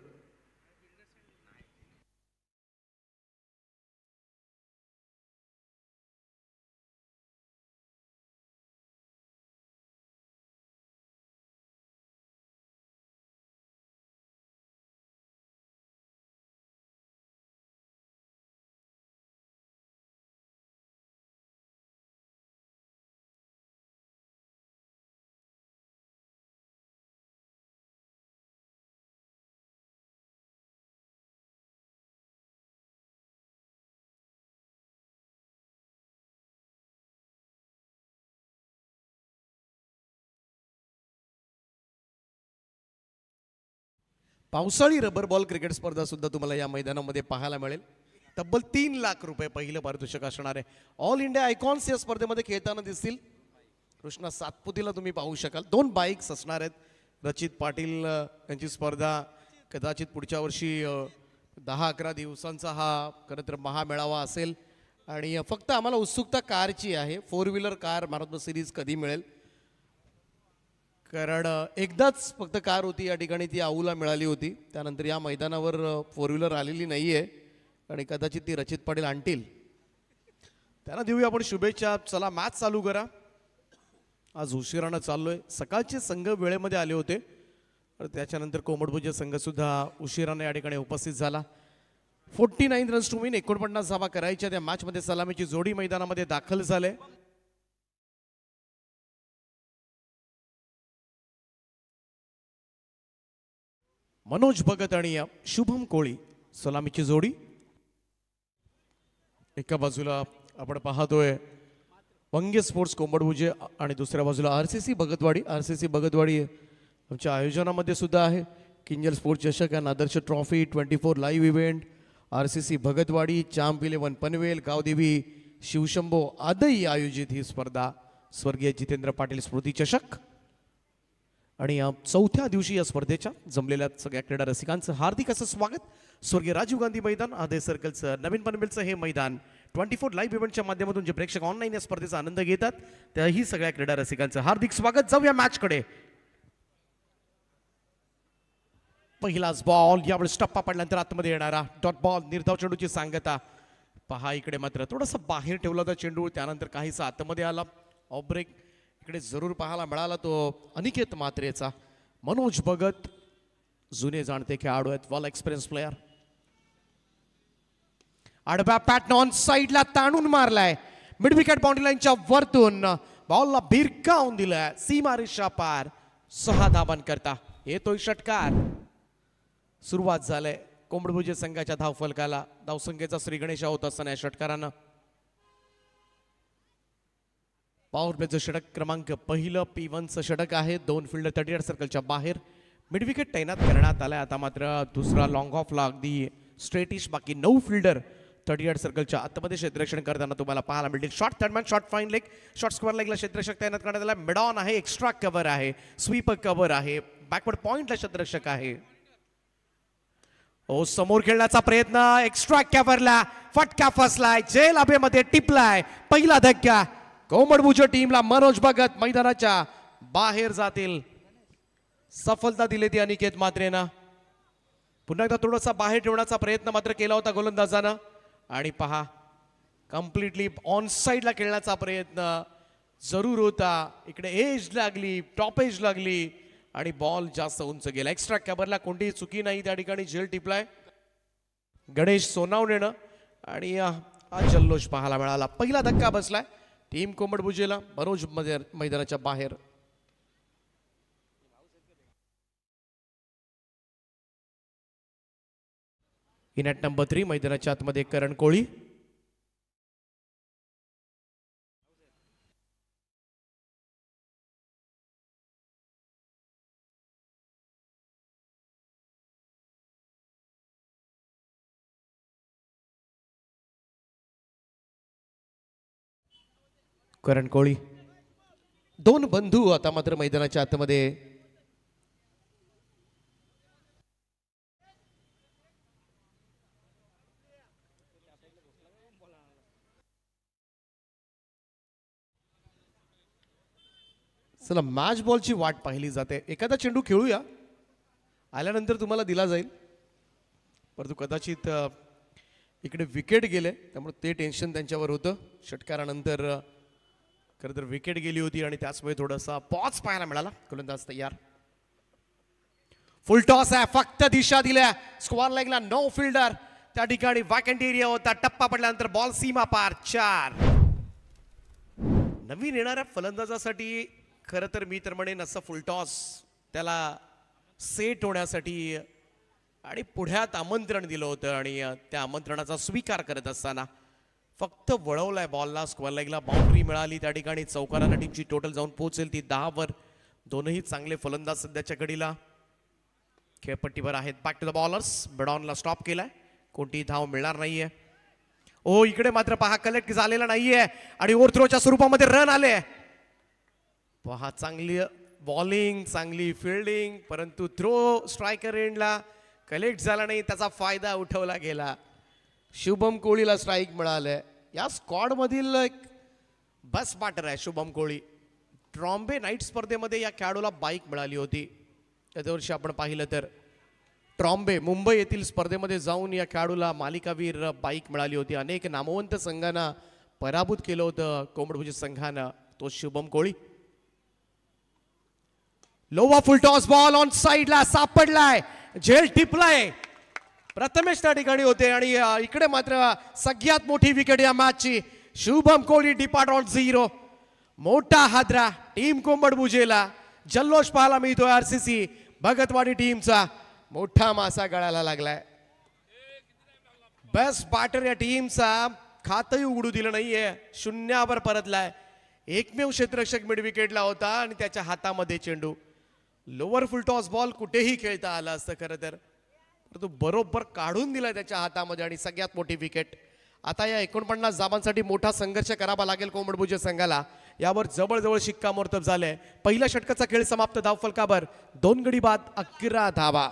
पावसाळी रबर बॉल क्रिकेट स्पर्धा सुद्धा तुम्हाला या मैदानामध्ये पाहायला मिळेल. तब्बल 3 लाख रुपये पहिलं पारितोषिक असणार आहे. ऑल इंडिया आयकॉन्स या स्पर्धेमध्ये खेळताना दिसतील. कृष्णा सातपुतीला तुम्ही पाहू शकाल. 2 बाईक्स असणार आहेत. रचित पाटील यांची स्पर्धा कदाचित पुढच्या वर्षी 10-11 दिवसांचा हा खरं तर महामेळावा असेल आणि फक्त आम्हाला उत्सुकता कारची आहे. 4 व्हीलर कार मॅरेथॉन सिरीज कधी मिळेल, कारण एकदाच फक्त कार होती या ठिकाणी, ती आऊला मिळाली होती. त्यानंतर या मैदानावर 4 व्हीलर आलेली नाही आहे आणि कदाचित ती रचित पाटील आणतील. त्यांना देऊया आपण शुभेच्छा. चला मॅच चालू करा. आज उशिरानं चाललोय. सकाळचे संघ वेळेमध्ये आले होते, त्याच्यानंतर कोंबडभुज संघसुद्धा उशिराने या ठिकाणी उपस्थित झाला. 49 रन्स टू विन, 49 धावा करायच्या त्या मॅचमध्ये सलामीची जोडी मैदानामध्ये दाखल झाले. मनोज भगत आणि शुभम कोळी सलामीची जोडी. एका बाजूला आपण पाहतोय वंगे स्पोर्ट्स कोंबडभुजे आणि दुसऱ्या बाजूला RCC भगतवाडी. RCC भगतवाडी आमच्या आयोजनामध्ये सुद्धा आहे. किंजल स्पोर्ट्स चषक आणि Adarsh trophy 24 live event, RCC Bhagatwadi, Champ 11 Panvel, Gavdevi Shivshambho Adai आयोजित ही स्पर्धा स्वर्गीय जितेंद्र पाटील स्मृती चषक. आणि चौथ्या दिवशी या स्पर्धेच्या जमलेल्या सगळ्या क्रीडा रसिकांचं हार्दिक असं स्वागत. स्वर्गीय राजीव गांधी मैदान आदय सर्कलचं नवीन पनवेलचं हे मैदान 24 लाईव्ह इव्हेंटच्या माध्यमातून जे प्रेक्षक ऑनलाईन या स्पर्धेचा आनंद घेतात त्याही सगळ्या क्रीडा रसिकांचं हार्दिक स्वागत. जाऊया मॅचकडे. पहिलाच बॉल यावेळेस टप्पा पडल्यानंतर आतमध्ये येणारा डॉट बॉल. निर्धाव चेंडूची सांगता पहा. इकडे मात्र थोडासा बाहेर ठेवला होता चेंडू, त्यानंतर काहीसा आतमध्ये आला. ऑफ ब्रेक इकडे जरूर पाहायला मिळाला तो अनिकेत मात्रेचा. मनोज भगत जुने जाणते खेळाडू आहेत, वेल एक्सपिरियन्स प्लेयर. आडव्या पॅटर्न ऑन साइडला ताणून मारलाय. मिड विकेट बाउंड्री लाईनच्या वरतून बॉलला भिरकावून दिलाय सीमारेषा पार. 6 धावां करता येतोय षटकार. सुरुवात झालंय कोंबडभुज संघाच्या धावफलकाला. धावसंख्येचा श्री गणेश होत असताना या षटकारानं पॉवर प्लेचं षटक क्रमांक पहिलं P1चं षटक आहे. 2 फिल्डर 38 सर्कलच्या बाहेर. मिड विकेट तैनात करण्यात आलाय. आता मात्र दुसरा लॉंग ऑफला अगदी स्ट्रेटिश बाकी 9 फिल्डर 38 सर्कलच्या आतमध्ये क्षेत्ररक्षण करताना तुम्हाला पाहायला मिळतील. Short third man, short fine leg, short square लेगला क्षेत्ररक्षक तैनात करण्यात आला. मिड ऑन आहे, एक्स्ट्रा कव्हर आहे, स्वीपर कव्हर आहे, बॅकवर्ड पॉइंटला क्षेत्ररक्षक आहे. ओ समोर खेळण्याचा प्रयत्न, एक्स्ट्रा कव्हरला फटका फसलाय, जेल हवेमध्ये टिपलाय. पहिला धक्का कोंबडभुज टीमला. मनोज भगत मैदानाच्या बाहेर जातील. सफलता दिली ती अनिकेत मात्रेनं. पुन्हा एकदा थोडासा बाहेर ठेवण्याचा प्रयत्न मात्र केला होता गोलंदाजानं. आणि पहा कम्प्लिटली ऑन साइडला खेळण्याचा प्रयत्न जरूर होता. इकडे एज लागली, टॉप एज लागली आणि बॉल जास्त उंच गेला. एक्स्ट्रा कव्हरला कोणतीही चुकी नाही त्या ठिकाणी. झेल टिपलाय गणेश सोनावणेनं आणि हा जल्लोष पाहायला मिळाला. पहिला धक्का बसलाय टीम कोंबडभुजेला. मनोज मैदानाच्या बाहेर. इनॅट नंबर 3 मैदानाच्या आतमध्ये करण कोळी. करण कोळी. 2 बंधू आता मात्र मैदानाच्या आतमध्ये. चला मॅच बॉलची वाट पाहिली जाते. एखादा चेंडू खेळूया, आल्यानंतर तुम्हाला दिला जाईल. परंतु कदाचित इकडे विकेट गेले त्यामुळे ते टेन्शन त्यांच्यावर होतं. षटकारानंतर खरं तर विकेट गेली होती आणि त्याचमुळे थोडासा पॉज पाहायला मिळाला. गोलंदाज तयार. फुल टॉस आहे, फक्त दिशा दिल्या स्क्वेअर लेगला. नो फिल्डर त्या ठिकाणी. वॅकंट एरिया होता. टप्पा पडल्यानंतर बॉल सीमा पार. 4. नवीन येणाऱ्या फलंदाजासाठी खरं तर मी तर म्हणेन असं फुल टॉस त्याला सेट होण्यासाठी आणि पुढ्यात आमंत्रण दिलं होतं आणि त्या आमंत्रणाचा स्वीकार करत असताना फक्त वळवलाय बॉलला. स्क्वेअर लेगला बाउंड्री मिळाली त्या ठिकाणी. चौकाराला टीमची टोटल जाऊन पोहोचेल ती 10 वर. दोनही चांगले फलंदाज सध्याच्या घडीला खेळपट्टीवर आहेत. Back to the bowlers. बेडॉनला स्टॉप केलाय. कोणतीही धाव मिळणार नाहीये. ओ इकडे मात्र पहा कलेक्ट झालेला नाहीये आणि ओव्हरथ्रोच्या स्वरूपामध्ये रन आले. पहा चांगली बॉलिंग, चांगली फिल्डिंग, परंतु थ्रो स्ट्रायकर एंडला कलेक्ट झाला नाही. त्याचा फायदा उठवला गेला. शुभम कोहलीला स्ट्राईक मिळाले. या स्क्वॉड मधील एक बस बॅटर आहे शुभम कोहली. ट्रॉम्बे नाईट स्पर्धेमध्ये या खेळाडूला बाईक मिळाली होती. त्या वर्षी आपण पाहिलं तर ट्रॉम्बे मुंबई येथील स्पर्धेमध्ये जाऊन या खेळाडूला मालिकावीर बाईक मिळाली होती. अनेक नामवंत संघांना पराभूत केलं होतं कोंबडभुज संघानं. तो Shubham Kohli. Lower full toss ball on साइडला सापडलाय. झेल टिपलाय. प्रथमेश त्या ठिकाणी होते आणि इकडे मात्र सगळ्यात मोठी विकेट या मॅचची. Shubham Kohli depart on 0. मोठा हादरा टीम कोंबडभुजेला. जल्लोष पाहायला मिळतोय आरसीसी भगतवाडी टीमचा. मोठा मासा गळायला लागलाय. बेस्ट बॅटर या टीमचा खातही उघडू दिलं नाहीये. 0 परतलाय. एकमेव क्षेत्ररक्षक मिड विकेटला होता आणि त्याच्या हातामध्ये चेंडू. लोअर फुल टॉस बॉल कुठेही खेळता आला असतं खरं तर, तो बरोबर काढून दिलाय त्याच्या हातामध्ये आणि सगळ्यात मोठी विकेट. आता या 49 धावांसाठी मोठा संघर्ष करावा लागेल कोंबडभुज संघाला. यावर जवळजवळ शिक्कामोर्तब झालंय. पहिल्या षटकाचा खेळ समाप्त. धावफलकावर 2 गडी बाद 11 धावा.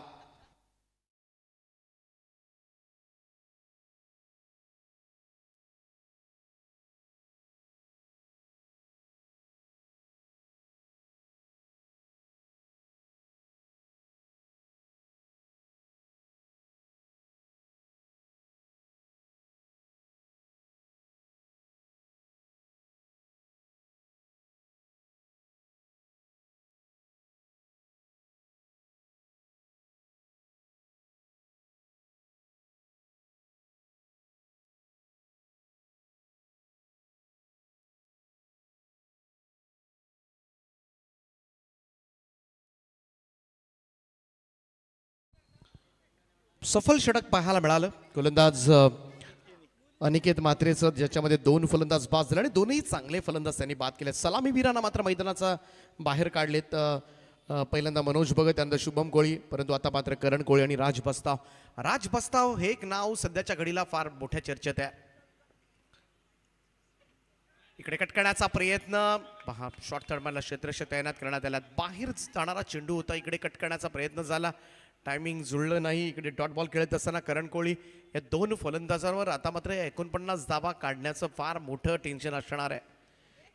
सफल षटक पाहायला मिळालं. गोलंदाज अनिकेत म्हात्रेचं, ज्याच्यामध्ये 2 फलंदाज बाद झाले आणि दोनही चांगले फलंदाज त्यांनी बाद केले. सलामीवीरांना मात्र मैदानाचा बाहेर काढलेत. पहिल्यांदा मनोज भगत, त्यानंतर शुभम कोहली, परंतु आता मात्र करण कोहली आणि राज बस्ताव. राज बस्ताव हे एक नाव सध्याच्या घडीला फार मोठ्या चर्चेत आहे. इकडे कट करण्याचा प्रयत्न पहा. शॉर्ट थर्डमॅनला क्षेत्ररक्षक तैनात करण्यात आला. बाहेर जाणारा चेंडू होता. इकडे कट करण्याचा प्रयत्न झाला. टायमिंग जुळलं नाही. इकडे डॉट बॉल खेळत असताना करण कोहली या 2 फलंदाजांवर आता मात्र 49 धावा काढण्याचं फार मोठं टेन्शन असणार आहे.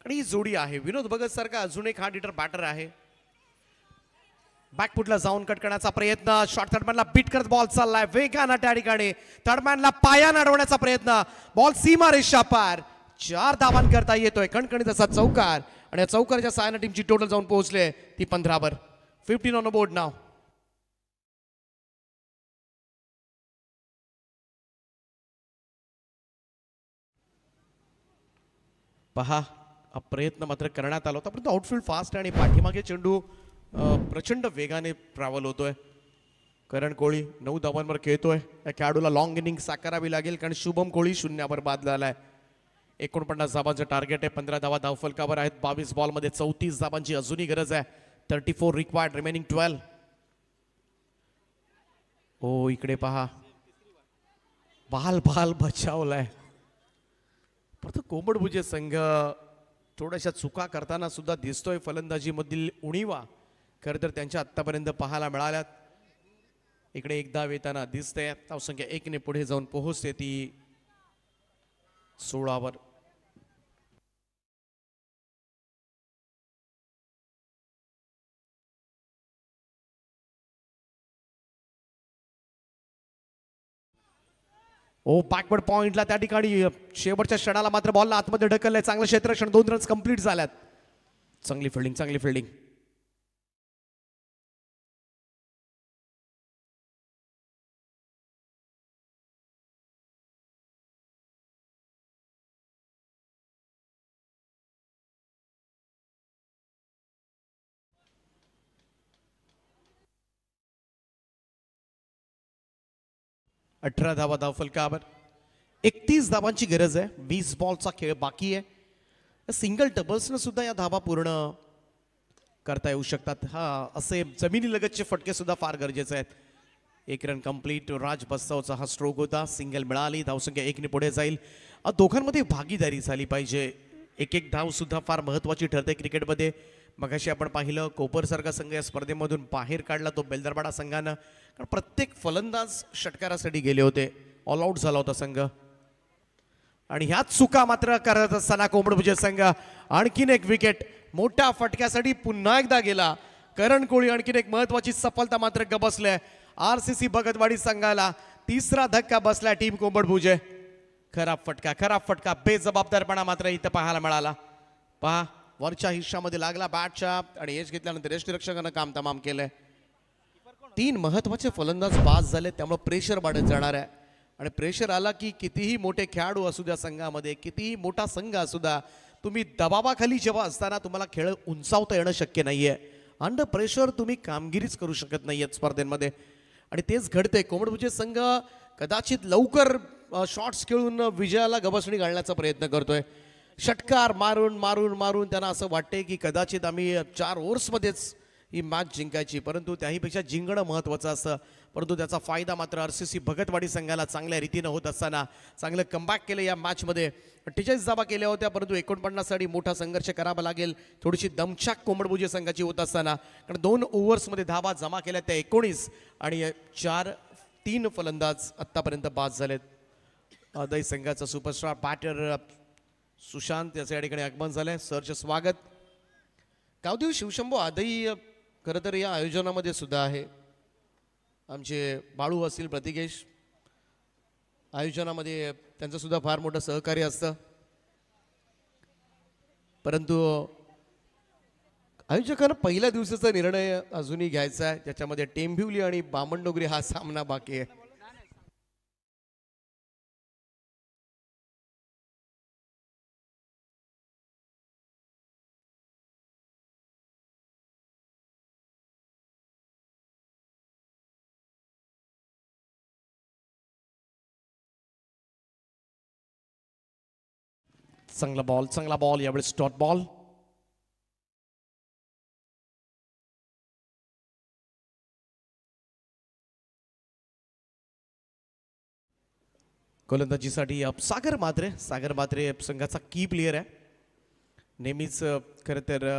आणि ही जोडी आहे. विनोद भगत सारखा अजून एक हार्ड हिटर बॅटर आहे. बॅकफुटला जाऊन कट करण्याचा प्रयत्न. शॉर्ट थर्डमॅनला बीट करत बॉल चाललाय वेगानं त्या ठिकाणी. थर्डमॅनला पायानं अडवण्याचा प्रयत्न. बॉल सीमा रेषा पार. 4 धावां करता येतोय. कणकणीत असा चौकार आणि या चौकाराच्या सहाय्याने टीमची टोटल जाऊन पोहोचले ती 15 वर. 15 ऑन द बोर्ड नाव. पहा प्रयत्न मात्र करण्यात आला होता, परंतु आउटफील्ड फास्ट आणि पाठीमागे चेंडू प्रचंड वेगाने ट्रॅव्हल होतोय. करण कोहली 9 धावांवर खेळतोय. या खेळाडूला लॉंग इनिंग साकारावी लागेल कारण शुभम कोहली 0 बाद झालाय. 49 धावांचं टार्गेट आहे. 15 धावा धावफलकावर आहेत. 22 बॉलमध्ये 34 धावांची अजूनही गरज आहे. 34 रिक्वायर्ड, रिमेनिंग 12. ओ इकडे पहा बाल बचावलाय. परंतु कोंबडभुजे संघ थोड्याशा चुका करताना सुद्धा दिसतोय. फलंदाजी मधील उणीवा खरं तर त्यांच्या आतापर्यंत पाहायला मिळाल्यात. इकडे एक धाव येताना दिसते. धावसंख्या 1 ने पुढे जाऊन पोहोचते ती 16 वर. ओ बॅकवर्ड पॉइंटला त्या ठिकाणी शेवटच्या क्षणाला मात्र बॉलला आतमध्ये ढकललंय. चांगलं क्षेत्ररक्षण, 2 रन्स कंप्लीट झाल्यात. चांगली फिल्डिंग, चांगली फिल्डिंग. अठरा धावा धावफलकावर. 31 धावांची गरज आहे. 20 बॉलचा खेळ बाकी आहे. सिंगल डबल्सनं सुद्धा या धावा पूर्ण करता येऊ शकतात. असे जमिनी लगतचे फटके सुद्धा फार गरजेचे आहेत. 1 रन कंप्लीट. राज बस्तावचा हा स्ट्रोक होता. सिंगल मिळाली. धावसंख्या 1 ने पुढे जाईल. दोघांमध्ये भागीदारी झाली पाहिजे. एक धाव सुद्धा फार महत्वाची ठरते क्रिकेटमध्ये. मगाशी आपण पाहिलं कोपरसारखा संघ या स्पर्धेमधून बाहेर काढला तो बेलदरवाडा संघानं. कारण प्रत्येक फलंदाज षटकारासाठी गेले होते. ऑल आउट झाला होता संघ. आणि ह्याच चुका मात्र करत असताना कोंबडभुजे संघ आणखीन एक विकेट मोठ्या फटक्यासाठी पुन्हा एकदा गेला. करण कोळी आणखीन एक महत्वाची सफलता मात्र गबसले. RCC भगतवाडी संघाला 3रा धक्का बसला टीम कोंबडभुजे. खराब फटका बेजबाबदारपणा मात्र इथं पाहायला मिळाला. पहा वरच्या हिश्श्यामध्ये लागला बॅटच्या आणि एज घेतल्यानंतर यष्टीरक्षकानं काम तमाम केलंय. 3 महत्वाचे फलंदाज बाद झाले. त्यामुळे प्रेशर वाढत जाणार आहे. आणि प्रेशर आला की कितीही मोठे खेळाडू असू द्या संघामध्ये, कितीही मोठा संघ असू द्या, तुम्ही दबावाखाली जेव्हा असताना तुम्हाला खेळ उंचावता येणं शक्य नाहीये. अंडर प्रेशर तुम्ही कामगिरीच करू शकत नाहीयेत स्पर्धेमध्ये. आणि तेच घडते. कोंबडभुजे संघ कदाचित लवकर शॉट्स खेळून विजयाला गबसणी घालण्याचा प्रयत्न करतोय. षटकार मारून मारून मारून त्यांना असं वाटते की कदाचित आम्ही 4 ओव्हर्समध्येच ही मॅच जिंकायची. परंतु त्याहीपेक्षा जिंकणं महत्त्वाचं असतं. परंतु त्याचा फायदा मात्र RCC भगतवाडी संघाला चांगल्या रीतीनं होत असताना चांगलं कमबॅक केलं या मॅचमध्ये. 48 धावा केल्या होत्या परंतु 49 साठी मोठा संघर्ष करावा लागेल. थोडीशी दमछाक कोंबडभुजे संघाची होत असताना कारण 2 ओव्हर्समध्ये धावा जमा केल्या त्या 19 आणि 3 फलंदाज आत्तापर्यंत बाद झालेत. आदई संघाचा सुपरस्टार बॅटर सुशांत याचं या ठिकाणी आगमन झालंय. सरचे स्वागत. गावदेव शिवशंभू आदई खरं तर या आयोजनामध्ये सुद्धा आहे. आमचे बाळू असतील प्रतिकेश आयोजनामध्ये त्यांचं सुद्धा फार मोठं सहकार्य असतं. परंतु आयोजकांना पहिल्या दिवसाचा निर्णय अजूनही घ्यायचा आहे. त्याच्यामध्ये टेंभिवली आणि बामणडोगरी हा सामना बाकी आहे. चांगला बॉल यावेळेस डॉट बॉल. गोलंदाजीसाठी सागर मात्रे संघाचा की प्लेयर आहे. नेहमीच खरं तर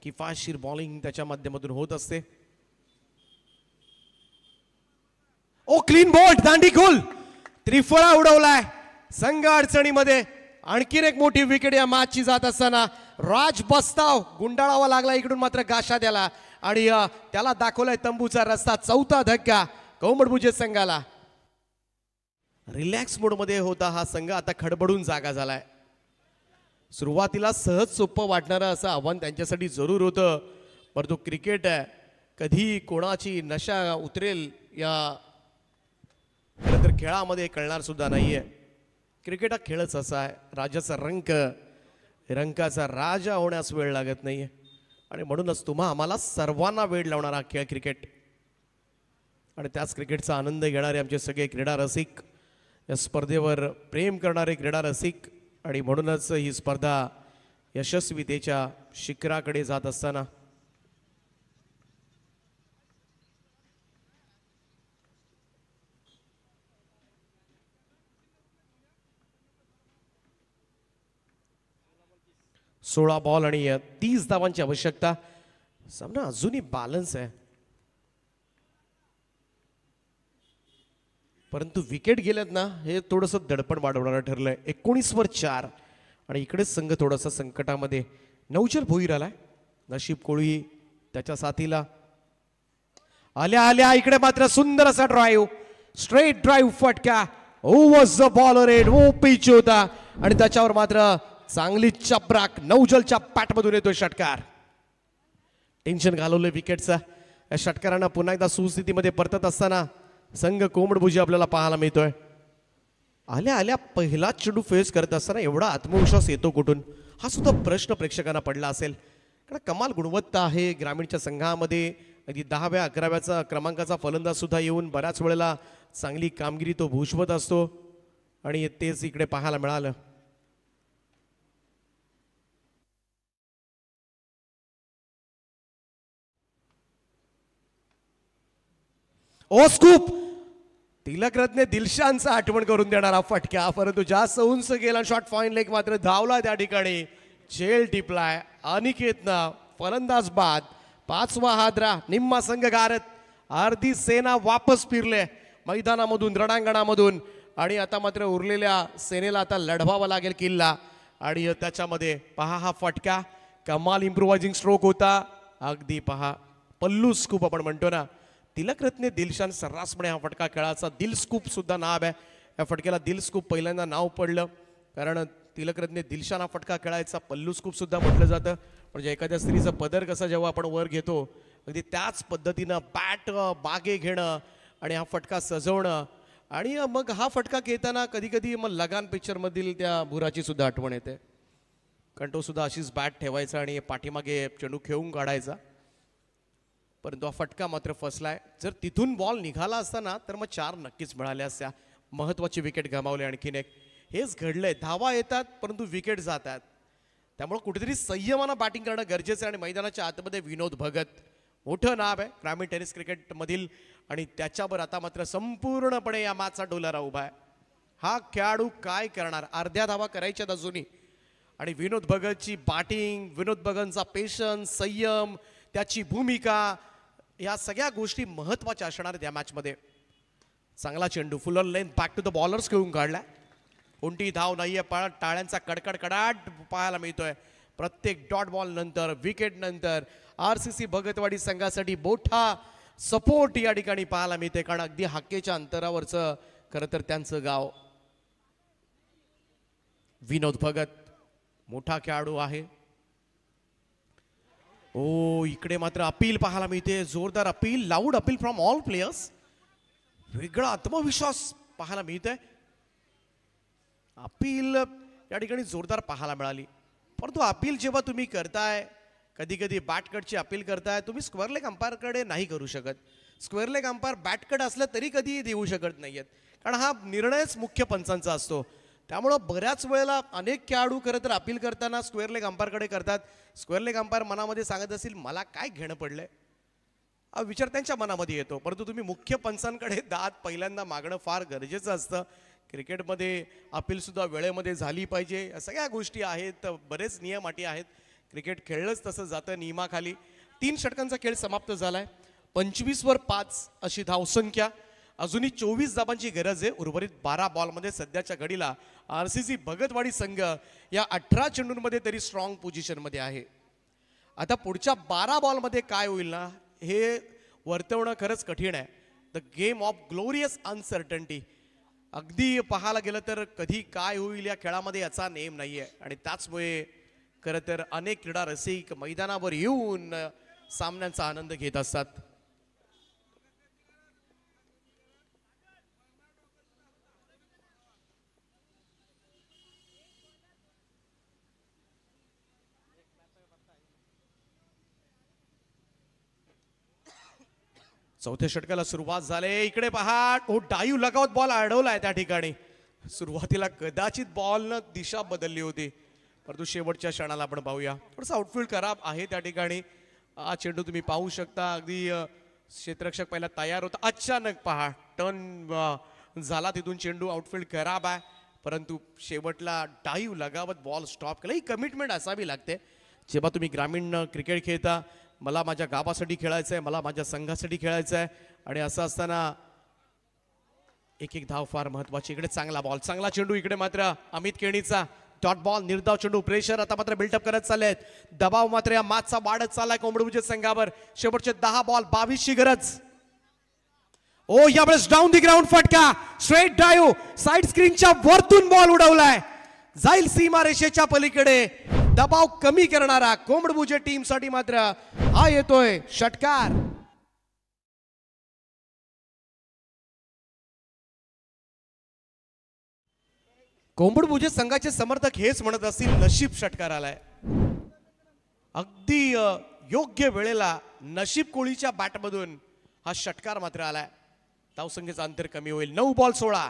किफायतशीर बॉलिंग त्याच्या माध्यमातून होत असते. ओ क्लीन बॉल, दांडी गोल, त्रिफळा उडवलाय. संघ अडचणीमध्ये. आणखीन एक मोठी विकेट या मॅचची जात असताना राज बस्ताव गुंडाळावा लागला इकडून मात्र गाशा द्याला आणि त्याला दाखवलाय तंबूचा रस्ता. 4था धक्का कोंबडभुजे संघाला. रिलॅक्स मोडमध्ये होता हा संघ, आता खडबडून जागा झालाय. सुरुवातीला सहज सोपं वाटणारं असं आव्हान त्यांच्यासाठी जरूर होतं. परंतु क्रिकेट आहे, कधी कोणाची नशा उतरेल या खरं तर खेळामध्ये कळणार सुद्धा नाहीये. क्रिकेट हा खेळच असा आहे. राजाचा रंकाचा राजा होण्यास वेळ लागत नाहीये. आणि म्हणूनच आम्हाला सर्वांना वेळ लावणारा खेळ क्रिकेट. आणि त्याच क्रिकेटचा आनंद घेणारे आमचे सगळे क्रीडा रसिक, या स्पर्धेवर प्रेम करणारे क्रीडा रसिक. आणि म्हणूनच ही स्पर्धा यशस्वीतेच्या शिखराकडे जात असताना सोळा बॉल आणि 30 धावांची आवश्यकता. सामना अजूनही बॅलन्स आहे. परंतु विकेट गेल्यात ना, हे थोडंसं दडपण वाढवणारं ठरलंय. 19वर 4 आणि इकडेच संघ थोडासा संकटामध्ये. नवचर भोईर आलाय. नशीब कोळी त्याच्या साथीला. आल्या इकडे मात्र सुंदर असा ड्राईव्ह, स्ट्रेट ड्राईव्ह फटका. वॉज द बॉलर एट वो पिच होता आणि त्याच्यावर मात्र चांगली चपराक नौजलच्या पॅटमधून येतोय षटकार. टेन्शन घालवलंय विकेटचा. या षटकारांना पुन्हा एकदा सुस्थितीमध्ये परतत असताना संघ कोंबडभुजी आपल्याला पाहायला मिळतोय. आल्या आल्या पहिला चेंडू फेस करत असताना एवढा आत्मविश्वास येतो कुठून, हा सुद्धा प्रश्न प्रेक्षकांना पडला असेल. कारण कमाल गुणवत्ता आहे ग्रामीणच्या संघामध्ये. अगदी 10व्या 11व्याचा क्रमांकाचा फलंदाज सुद्धा येऊन बऱ्याच वेळेला चांगली कामगिरी तो भूषवत असतो आणि तेच इकडे पाहायला मिळालं. ओ स्कूप, तिलकरत्ने दिलशानचा आठवण करून देणारा फटका, परंतु जास्त उंच गेला. शॉट फाईन लेग मात्र धावला त्या ठिकाणी. झेल टिपलाय अनिकेतनं. फलंदाज बाद. 5वा हादरा. निम्मा संघ गारत. अर्धी सेना वापस फिरले मैदानामधून रणांगणामधून आणि आता मात्र उरलेल्या सेनेला आता लढवावा लागेल किल्ला. आणि त्याच्यामध्ये पहा हा फटका कमाल इम्प्रोवायझिंग स्ट्रोक होता. अगदी पहा पल्लू स्कूप आपण म्हणतो ना, तिलकरत्ने दिलशान सर्रासपणे हा फटका खेळाचा. दिल स्कूप सुद्धा नाव आहे या फटक्याला. दिल स्कूप पहिल्यांदा नाव पडलं कारण तिलकरत्ने दिलशान हा फटका खेळायचा. पल्लू स्कूप सुद्धा म्हटलं जातं. म्हणजे एखाद्या स्त्रीचा पदर कसा जेव्हा आपण वर घेतो अगदी त्याच पद्धतीनं बॅट बागे घेणं आणि हा फटका सजवणं. आणि मग हा फटका घेताना कधी कधी मग लगान पिक्चरमधील त्या भुराची सुद्धा आठवण येते. कारण तो सुद्धा अशीच बॅट ठेवायचा आणि पाठीमागे चेंडू खेळून काढायचा. परंतु हा फटका मात्र फसलाय. जर तिथून बॉल निघाला असता ना तर मग 4 नक्कीच मिळाले असत्या. महत्वाची विकेट गमावली आणखीन एक. हेच घडलंय. धावा येतात परंतु विकेट जातात. त्यामुळे कुठेतरी संयमानं बॅटिंग करणं गरजेचं आहे. आणि मैदानाच्या आतमध्ये विनोद भगत मोठं नाव आहे ग्रामीण टेनिस क्रिकेटमधील आणि त्याच्यावर आता मात्र संपूर्णपणे या मॅचचा डोलारा उभा आहे. हा खेळाडू काय करणार, अर्ध्या धावा करायच्यात अजूनही. आणि विनोद भगतची बॅटिंग, विनोद भगतचा पेशन्स, संयम, त्याची भूमिका, या सगळ्या गोष्टी महत्त्वाच्या असणार आहेत या मॅचमध्ये. चांगला चेंडू fuller length back to the bowlers खेळून काढला. कोणती धाव नाहीये पण टाळ्यांचा कडकड कडाट पाहायला मिळतोय प्रत्येक डॉट बॉल नंतर, विकेट नंतर. RCC भगतवाडी संघासाठी मोठा सपोर्ट या ठिकाणी पाहायला मिळते कारण अगदी हाकेच्या अंतरावरचं खरं तर त्यांचं गाव. विनोद भगत मोठा खेळाडू आहे. ओ इकडे मात्र अपील पाहायला मिळते. जोरदार appeal, loud appeal from all players. वेगळा आत्मविश्वास पाहायला मिळतोय. अपील या ठिकाणी जोरदार पाहायला मिळाली. परंतु अपील जेव्हा तुम्ही करताय, कधी कधी बॅटकडची अपील करताय, तुम्ही स्क्वेअर लेग अंपायरकडे नाही करू शकत. स्क्वेअर लेग अंपायर बॅटकडे असलं तरी कधी देऊ शकत नाहीयेत कारण हा निर्णयच मुख्य पंचांचा असतो. त्यामुळं बऱ्याच वेळेला अनेक खेळाडू खरं तर अपील करताना स्क्वेअर लेग अंपायरकडे करतात. स्क्वेअर लेग अंपायर मनामध्ये सांगत असेल मला काय घेणं पडलंय, हा विचार त्यांच्या मनामध्ये येतो. परंतु तुम्ही मुख्य पंचांकडे दाद पहिल्यांदा मागणं फार गरजेचं असतं. क्रिकेटमध्ये अपील सुद्धा वेळेमध्ये झाली पाहिजे. या सगळ्या गोष्टी आहेत, बरेच नियम अटी आहेत. क्रिकेट खेळलंच तसं जातं नियमाखाली. 3 षटकांचा खेळ समाप्त झालाय. 25वर 5 अशी धावसंख्या. अजूनही 24 धावांची गरज आहे. उर्वरित 12 बॉलमध्ये सध्याच्या घडीला RCC भगतवाडी संघ या 18 चेंडूंमध्ये तरी स्ट्रॉंग पोझिशनमध्ये आहे. आता पुढच्या 12 बॉलमध्ये काय होईल ना हे वर्तवणं खरंच कठीण आहे. The game of glorious uncertainty. अगदी पाहायला गेलं तर कधी काय होईल या खेळामध्ये याचा नेम नाहीये. आणि त्याचमुळे खरं तर अनेक क्रीडा रसिक मैदानावर येऊन सामन्यांचा आनंद घेत असतात. चौथ्या षटकाला सुरुवात झाली. इकडे पहा डाईव्ह लगावत बॉल अडवलाय त्या ठिकाणी. सुरुवातीला कदाचित बॉलनं दिशा बदलली होती परंतु शेवटच्या क्षणाला आपण पाहूया थोडंसं आउटफील्ड खराब आहे त्या ठिकाणी. हा चेंडू तुम्ही पाहू शकता. अगदी क्षेत्ररक्षक पहिला तयार होता, अचानक पहा टर्न झाला तिथून चेंडू. आउटफील्ड खराब आहे परंतु शेवटला डाईव्ह लगावत बॉल स्टॉप केला. ही कमिटमेंट असावी लागते जेव्हा तुम्ही ग्रामीण क्रिकेट खेळता. मला माझ्या गावासाठी खेळायचं आहे, मला माझ्या संघासाठी खेळायचं आहे आणि असं असताना एक एक धाव फार महत्वाची. इकडे चांगला बॉल, चांगला चेंडू. इकडे मात्र अमित केणीचा डॉट बॉल, निर्धाव चेंडू. प्रेशर आता मात्र बिल्डअप करत चालले आहेत. दबाव मात्र या मॅचचा वाढत चाललाय कोंबडभुज संघावर. शेवटचे 10 बॉल 22ची गरज. ओ यावेळेस डाऊन दी ग्राउंड फटका, स्ट्रेट ड्राईव्ह, साइड स्क्रीनच्या वरतून बॉल उडवलाय, जाईल सीमा रेषेच्या पलीकडे. दबाव कमी करणारा कोंबडभुजे टीम साठी मात्र हा येतोय षटकार. कोंबडभुजे संघाचे समर्थक हेच म्हणत असतील, नशीब षटकार आलाय. अगदी योग्य वेळेला नशीब कोळीच्या बॅटमधून हा षटकार मात्र आलाय. धावसंख्येचं अंतर कमी होईल. 9 बॉल 16.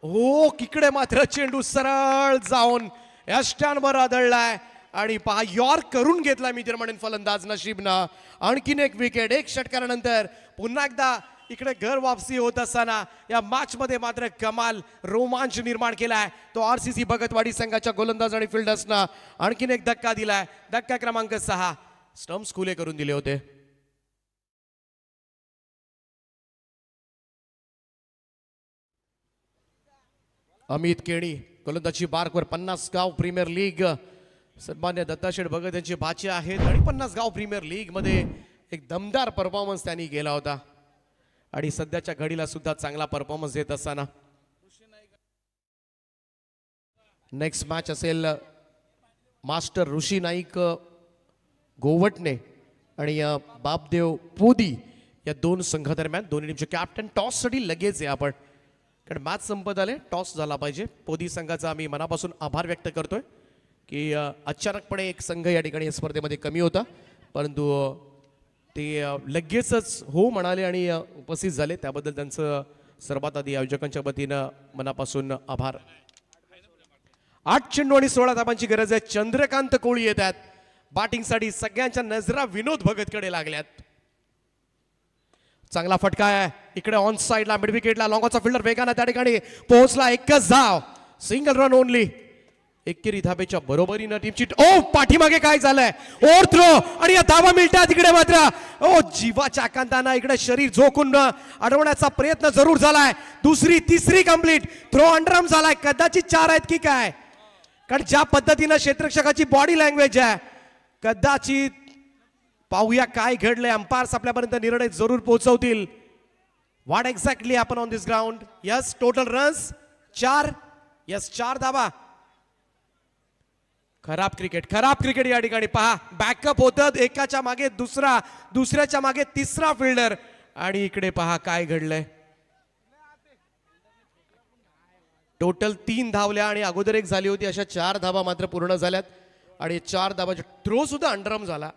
हो इकडे मात्र चेंडू सरळ जाऊन यष्ट्यांवर आदळलाय आणि पहा यॉर्क करून घेतला मी तर म्हणेन फलंदाज नशीबनं. आणखीन एक विकेट. एक षटकारानंतर पुन्हा एकदा इकडे घर वापसी होत असताना या मॅच मध्ये मात्र कमाल रोमांच निर्माण केलाय तो आरसीसी भगतवाडी संघाच्या गोलंदाज आणि फिल्डर्सना. आणखीन एक धक्का दिलाय. धक्का क्रमांक 6. स्टंप्स खुले करून दिले होते. अमित केणी गोलंदाजी बारवर 50 गाव प्रीमियर लीग. सन्मान्य दत्ताशेठ भगत यांचे भाचे आहेत आणि 50 गाव प्रीमियर लीग मध्ये एक दमदार परफॉर्मन्स त्यांनी केला होता आणि सध्याच्या घडीला सुद्धा चांगला परफॉर्मन्स देत असताना नेक्स्ट मॅच असेल मास्टर ऋषी नाईक गोवटणे आणि बापदेव पोदी या दोन संघादरम्यान. दोन्ही टीमचे कॅप्टन टॉस साठी लगेच आहे आपण, कारण मॅच संपत आले, टॉस झाला पाहिजे. पोदी संघाचा आम्ही मनापासून आभार व्यक्त करतोय की अचानकपणे एक संघ या ठिकाणी स्पर्धेमध्ये कमी होता, परंतु ते लगेचच हो म्हणाले आणि उपस्थित झाले. त्याबद्दल त्यांचं सर्वात आधी आयोजकांच्या वतीनं मनापासून आभार. 8 चेंडू आणि 16 धावांची गरज आहे. चंद्रकांत कोळी येत आहेत बॅटिंगसाठी. सगळ्यांच्या नजरा विनोद भगतकडे लागल्यात. चांगला फटका आहे इकडे ऑन साइडला मिड विकेटला. लॉंगॉचा फिल्डर वेगाने त्या ठिकाणी पोहोचला. एकच धाव, सिंगल रन ओनली. एकेरी धाबेच्या बरोबरीनं टीमची. ओ पाठीमागे काय झालंय, ओव्हर थ्रो आणि या धावा मिळतात. इकडे मात्र ओ जीवाच्या आकांताना इकडे शरीर झोकून अडवण्याचा प्रयत्न जरूर झालाय. दुसरी तिसरी कंप्लीट. थ्रो अंडरआर्म झालाय. कदाचित 4 आहेत की काय, कारण ज्या पद्धतीनं क्षेत्ररक्षकाची बॉडी लँग्वेज आहे, कदाचित पाहूया काय घडलंय. अंपायर्स आपल्यापर्यंत निर्णय जरूर पोहोचवतील. What exactly happen on this ground. Yes total runs 4. Yes 4 धावा. खराब क्रिकेट या ठिकाणी. पहा बॅकअप होतं, एकाच्या मागे दुसरा, दुसऱ्याच्या मागे तिसरा फिल्डर आणि इकडे पहा काय घडलंय. टोटल 3 धावल्या आणि अगोदर एक झाली होती. अशा 4 धावा मात्र पूर्ण झाल्यात आणि 4 धावाचा थ्रो सुद्धा अंडरआर्म झाला.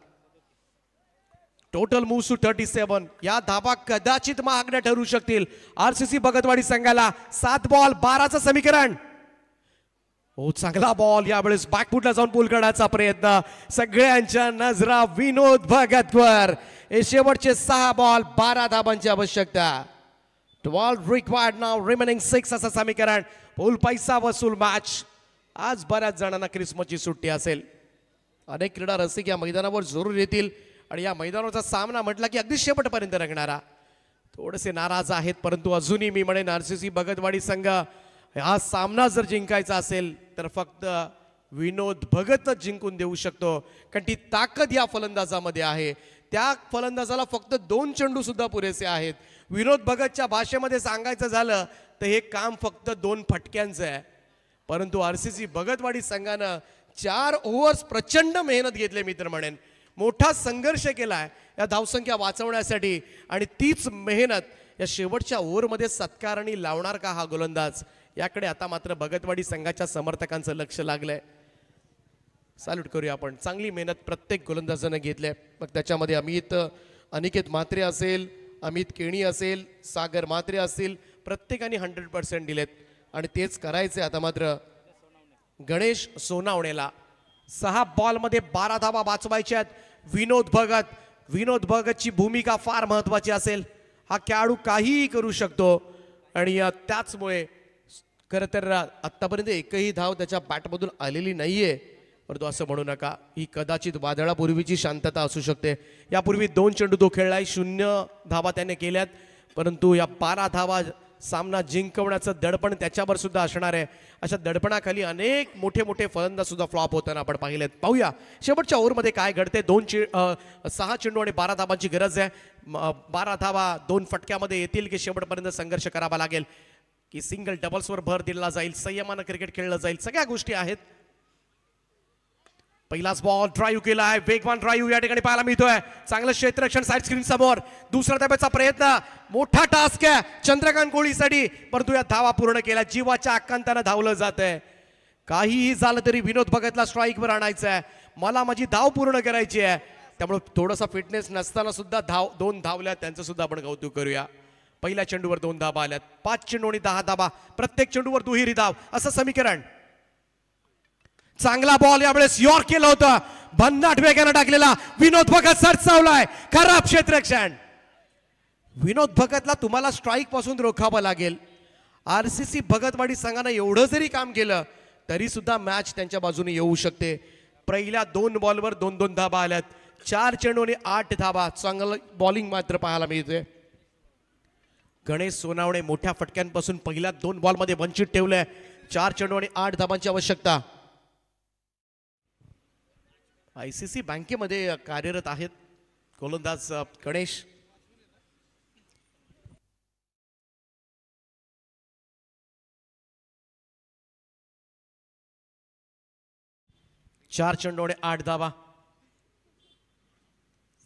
Total moves to 37. या धावा कदाचित महागड्या ठरू शकतील आरसीसी भगतवाडी संघाला. 7 बॉल 12चं समीकरण. हो चांगला बॉल यावेळेस बॅकफुटला जाऊन पूल करण्याचा प्रयत्न. सगळ्यांच्या नजरा विनोद भगतवर. हे शेवटचे 6 बॉल 12 धावांची आवश्यकता. 12 रिक्वायर्ड नाउ रिमेनिंग 6 असं समीकरण. फुल पैसा वसूल मॅच. आज बऱ्याच जणांना क्रिसमसची सुट्टी असेल. अनेक क्रीडा रसिक या मैदानावर जरूर येतील आणि या मैदानावरचा सामना म्हटला की अगदी शेवटपर्यंत रंगणारा. थोडेसे नाराज आहेत, परंतु अजूनही मी म्हणेन आरसीसी भगतवाडी संघ हा सामना जर जिंकायचा असेल तर फक्त विनोद भगतच जिंकून देऊ शकतो, कारण ती ताकद या फलंदाजामध्ये आहे. त्या फलंदाजाला फक्त 2 चेंडू सुद्धा पुरेसे आहेत. विनोद भगतच्या भाषेमध्ये सांगायचं झालं तर हे काम फक्त 2 फटक्यांचं आहे, परंतु आरसीसी भगतवाडी संघानं 4 ओव्हर्स प्रचंड मेहनत घेतली. मी तर म्हणेन मोठा संघर्ष केलाय या धावसंख्या वाचवण्यासाठी आणि तीच मेहनत या शेवटच्या ओव्हरमध्ये सत्कारणी लावणार का हा गोलंदाज, याकडे आता मात्र भगतवाडी संघाच्या समर्थकांचं लक्ष लागलंय. सॅल्यूट करूया आपण. चांगली मेहनत प्रत्येक गोलंदाजानं घेतली. मग त्याच्यामध्ये अनिकेत म्हात्रे असेल, अमित केणी असेल, सागर म्हात्रे असतील, प्रत्येकाने 100% दिलेत आणि तेच करायचे. आता मात्र गणेश सोनावणेला 6 बॉलमध्ये 12 धावा वाचवायच्या आहेत. विनोद भगतची भूमिका फार महत्वाची असेल. हा खेळाडू काहीही करू शकतो आणि त्याचमुळे खरं तर आत्तापर्यंत एकही धाव त्याच्या बॅटमधून आलेली नाहीये, परंतु असं म्हणू नका, ही कदाचित वादळापूर्वीची शांतता असू शकते. यापूर्वी 2 चेंडू तो खेळलाय, 0 धावा त्याने केल्यात, परंतु या 12 धावा सामना जिंकवण्याचं दडपण त्याच्यावर सुद्धा असणार आहे. अशा दडपणाखाली अनेक मोठे मोठे फलंदाज सुद्धा फ्लॉप होताना आपण पाहिलेत. पाहूया शेवटच्या ओव्हरमध्ये काय घडते. 6 चेंडू आणि 12 धाबांची गरज आहे. 12 धावा 2 फटक्यामध्ये येतील की शेवटपर्यंत संघर्ष करावा लागेल की सिंगल डबल्सवर भर दिला जाईल, संयमानं क्रिकेट खेळलं जाईल, सगळ्या गोष्टी आहेत. पहिलाच बॉल ड्राईव्ह केला आहे, वेगवान ड्राईव्ह या ठिकाणी पाहायला मिळतोय. चांगलं क्षेत्ररक्षण साईड स्क्रीन समोर. दुसरा धाब्याचा प्रयत्न, मोठा टास्क आहे चंद्रकांत कोहलीसाठी, परंतु या धावा पूर्ण केल्या. जीवाच्या आकांतानं धावलं जात आहे. काहीही झालं तरी विनोद भगतला स्ट्राईकवर आणायचं आहे. मला माझी धाव पूर्ण करायची आहे. त्यामुळे थोडासा फिटनेस नसताना सुद्धा 2 धावल्या, त्यांचं सुद्धा आपण कौतुक करूया. पहिल्या चेंडूवर 2 धाबा आल्यात. 5 चेंडू आणि 10 धाबा, प्रत्येक चेंडूवर दुहेरी धाव असं समीकरण. चांगला बॉल यावेळेस यॉर्क केलं होतं, भन्नाट वेगानं टाकलेला. विनोद भगत सरसावलाय, खराब क्षेत्ररक्षण. विनोद भगतला तुम्हाला स्ट्राईक पासून रोखावं लागेल. आरसीसी भगतवाडी संघानं एवढं जरी काम केलं तरी सुद्धा मॅच त्यांच्या बाजूने येऊ शकते. पहिल्या 2 बॉलवर 2-2 धाबा आल्यात. 4 चेंडू आणि 8 धाबा. चांगलं बॉलिंग मात्र पाहायला मिळते. गणेश सोनावणे मोठ्या फटक्यांपासून पहिल्या 2 बॉलमध्ये वंचित ठेवलंय. 4 चेंडू आणि 8 धाबांची आवश्यकता. आयसीसी बँकेमध्ये कार्यरत आहेत गोलंदाज गणेश. चार चेंडू आणि 8 धाबा.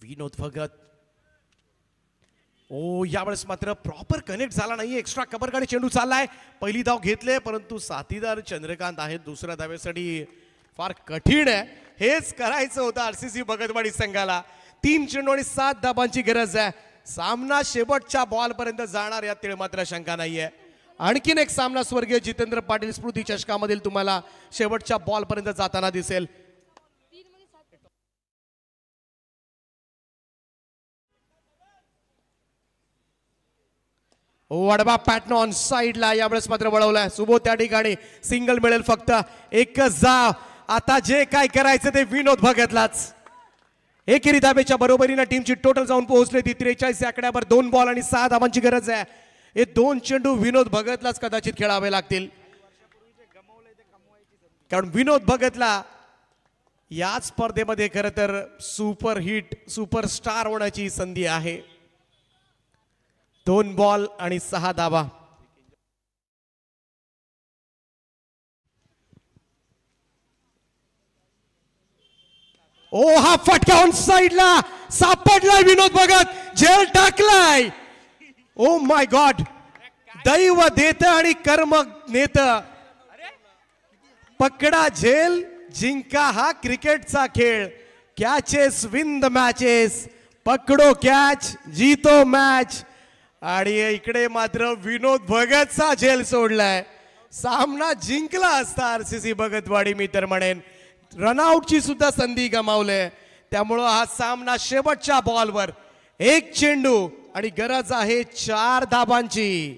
विनोद भगत यावेळेस मात्र प्रॉपर कनेक्ट झाला नाही. एक्स्ट्रा कव्हरकडे चेंडू चाललाय. पहिली धाव घेतले, परंतु साथीदार चंद्रकांत आहेत. दुसऱ्या धावेसाठी फार कठीण आहे. हेच करायचं होतं आरसीसी भगतवाडी संघाला. 3 चेंडू आणि 7 धाबांची गरज आहे. सामना शेवटच्या बॉल पर्यंत जाणार यात तिळ मात्र शंका नाहीये. आणखीन एक सामना स्वर्गीय जितेंद्र पाटील स्मृती चषकामधील तुम्हाला शेवटच्या बॉल पर्यंत जाताना दिसेल. वडबा पॅटर्न ऑन साइडला यावेळेस मात्र वळवलाय. सुबोध त्या ठिकाणी सिंगल मिळेल. फक्त एकच धाव. आता जे काय करायचं ते विनोद भगतलाच. एकेरी धाब्याच्या बरोबरीने टीमची टोटल जाऊन पोहोचली ती 43 या आकड्यावर. 2 बॉल आणि 6 धाबांची गरज आहे. हे 2 चेंडू विनोद भगतलाच कदाचित खेळावे लागतील, कारण विनोद भगतला या स्पर्धेमध्ये खरं तर सुपर हिट सुपरस्टार होण्याची संधी आहे. 2 बॉल आणि 6 धाबा. हा फटका ऑन साइडला सापडलाय. विनोद भगत झेल टाकलाय. Oh my God. दैव देत आणि कर्म नेत. पकडा झेल, जिंका हा क्रिकेटचा खेळ. Catches win the matches. पकडो कॅच, जीतो मॅच. आणि इकडे मात्र विनोद भगतचा झेल सोडलाय. सामना जिंकला असता आरसीसी भगतवाडी मी तर म्हणेन. रनआउटची सुद्धा संधी गमावले. त्यामुळं हा सामना शेवटच्या बॉलवर 1 चेंडू आणि गरज आहे 4 धाबांची.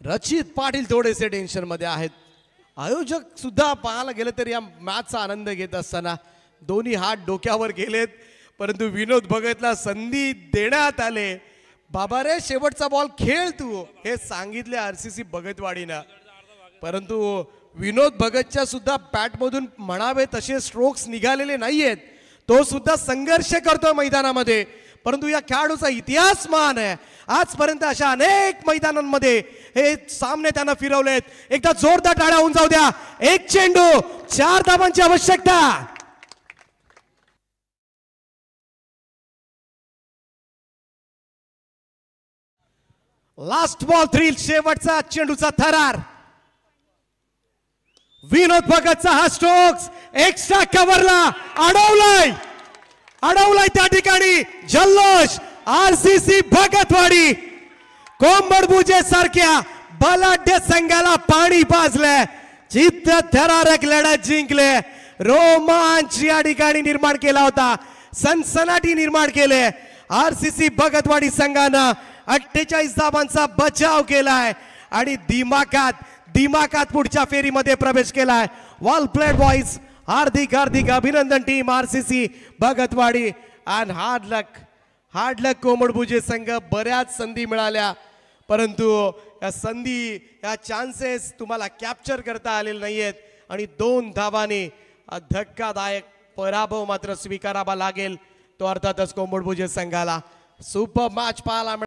रचित पाटील थोडेसे टेन्शन मध्ये आहेत. आयोजक सुद्धा पाहायला गेले तर या मॅचचा आनंद घेत असताना दोन्ही हात डोक्यावर गेलेत, परंतु विनोद भगतला संधी देण्यात आले. बाबा रे शेवटचा बॉल खेळ तू, हे सांगितले आरसीसी भगतवाडीनं. परंतु विनोद भगतच्या सुद्धा बॅटमधून म्हणावे तसे स्ट्रोक्स निघालेले नाहीयेत. तो सुद्धा संघर्ष करतोय मैदानामध्ये, परंतु या खेळाडूचा इतिहास महान आहे. आजपर्यंत अशा अनेक मैदानांमध्ये हे सामने त्यानं फिरवलेत. एकदा जोरदार टाळ्या होऊन जाऊ द्या. 1 चेंडू 4 धाबांची आवश्यकता. लास्ट बॉल थ्रिल, शेवटचा चेंडूचा थरार. विनोद भगतचा हा स्ट्रोक्स एक्स्ट्रा कव्हरला अडवलाय त्या ठिकाणी जल्लोष. आरसीसी भगतवाडी कोंबडबुजे सारख्या बलाढ्य संघाला पाणी पाजलंय. चित्त थरारक लढत जिंकले. रोमांच या ठिकाणी निर्माण केला होता. सनसनाटी निर्माण केले. आरसीसी भगतवाडी संघानं 48 धाबांचा बचाव केलाय आणि दिमाकात पुढच्या फेरीमध्ये प्रवेश केलाय. वेल प्लेड बॉयज. हार्दिक अभिनंदन टीम आरसीसी भगतवाडी. आणि हार्ड लक कोंबडबुजे संघ. बऱ्याच संधी मिळाल्या, परंतु या संधी या चान्सेस तुम्हाला कॅप्चर करता आलेले नाहीयेत आणि 2 धावांनी धक्कादायक पराभव मात्र स्वीकारावा लागेल तो अर्थातच कोंबडभुजे संघाला. सुपर मॅच पाहायला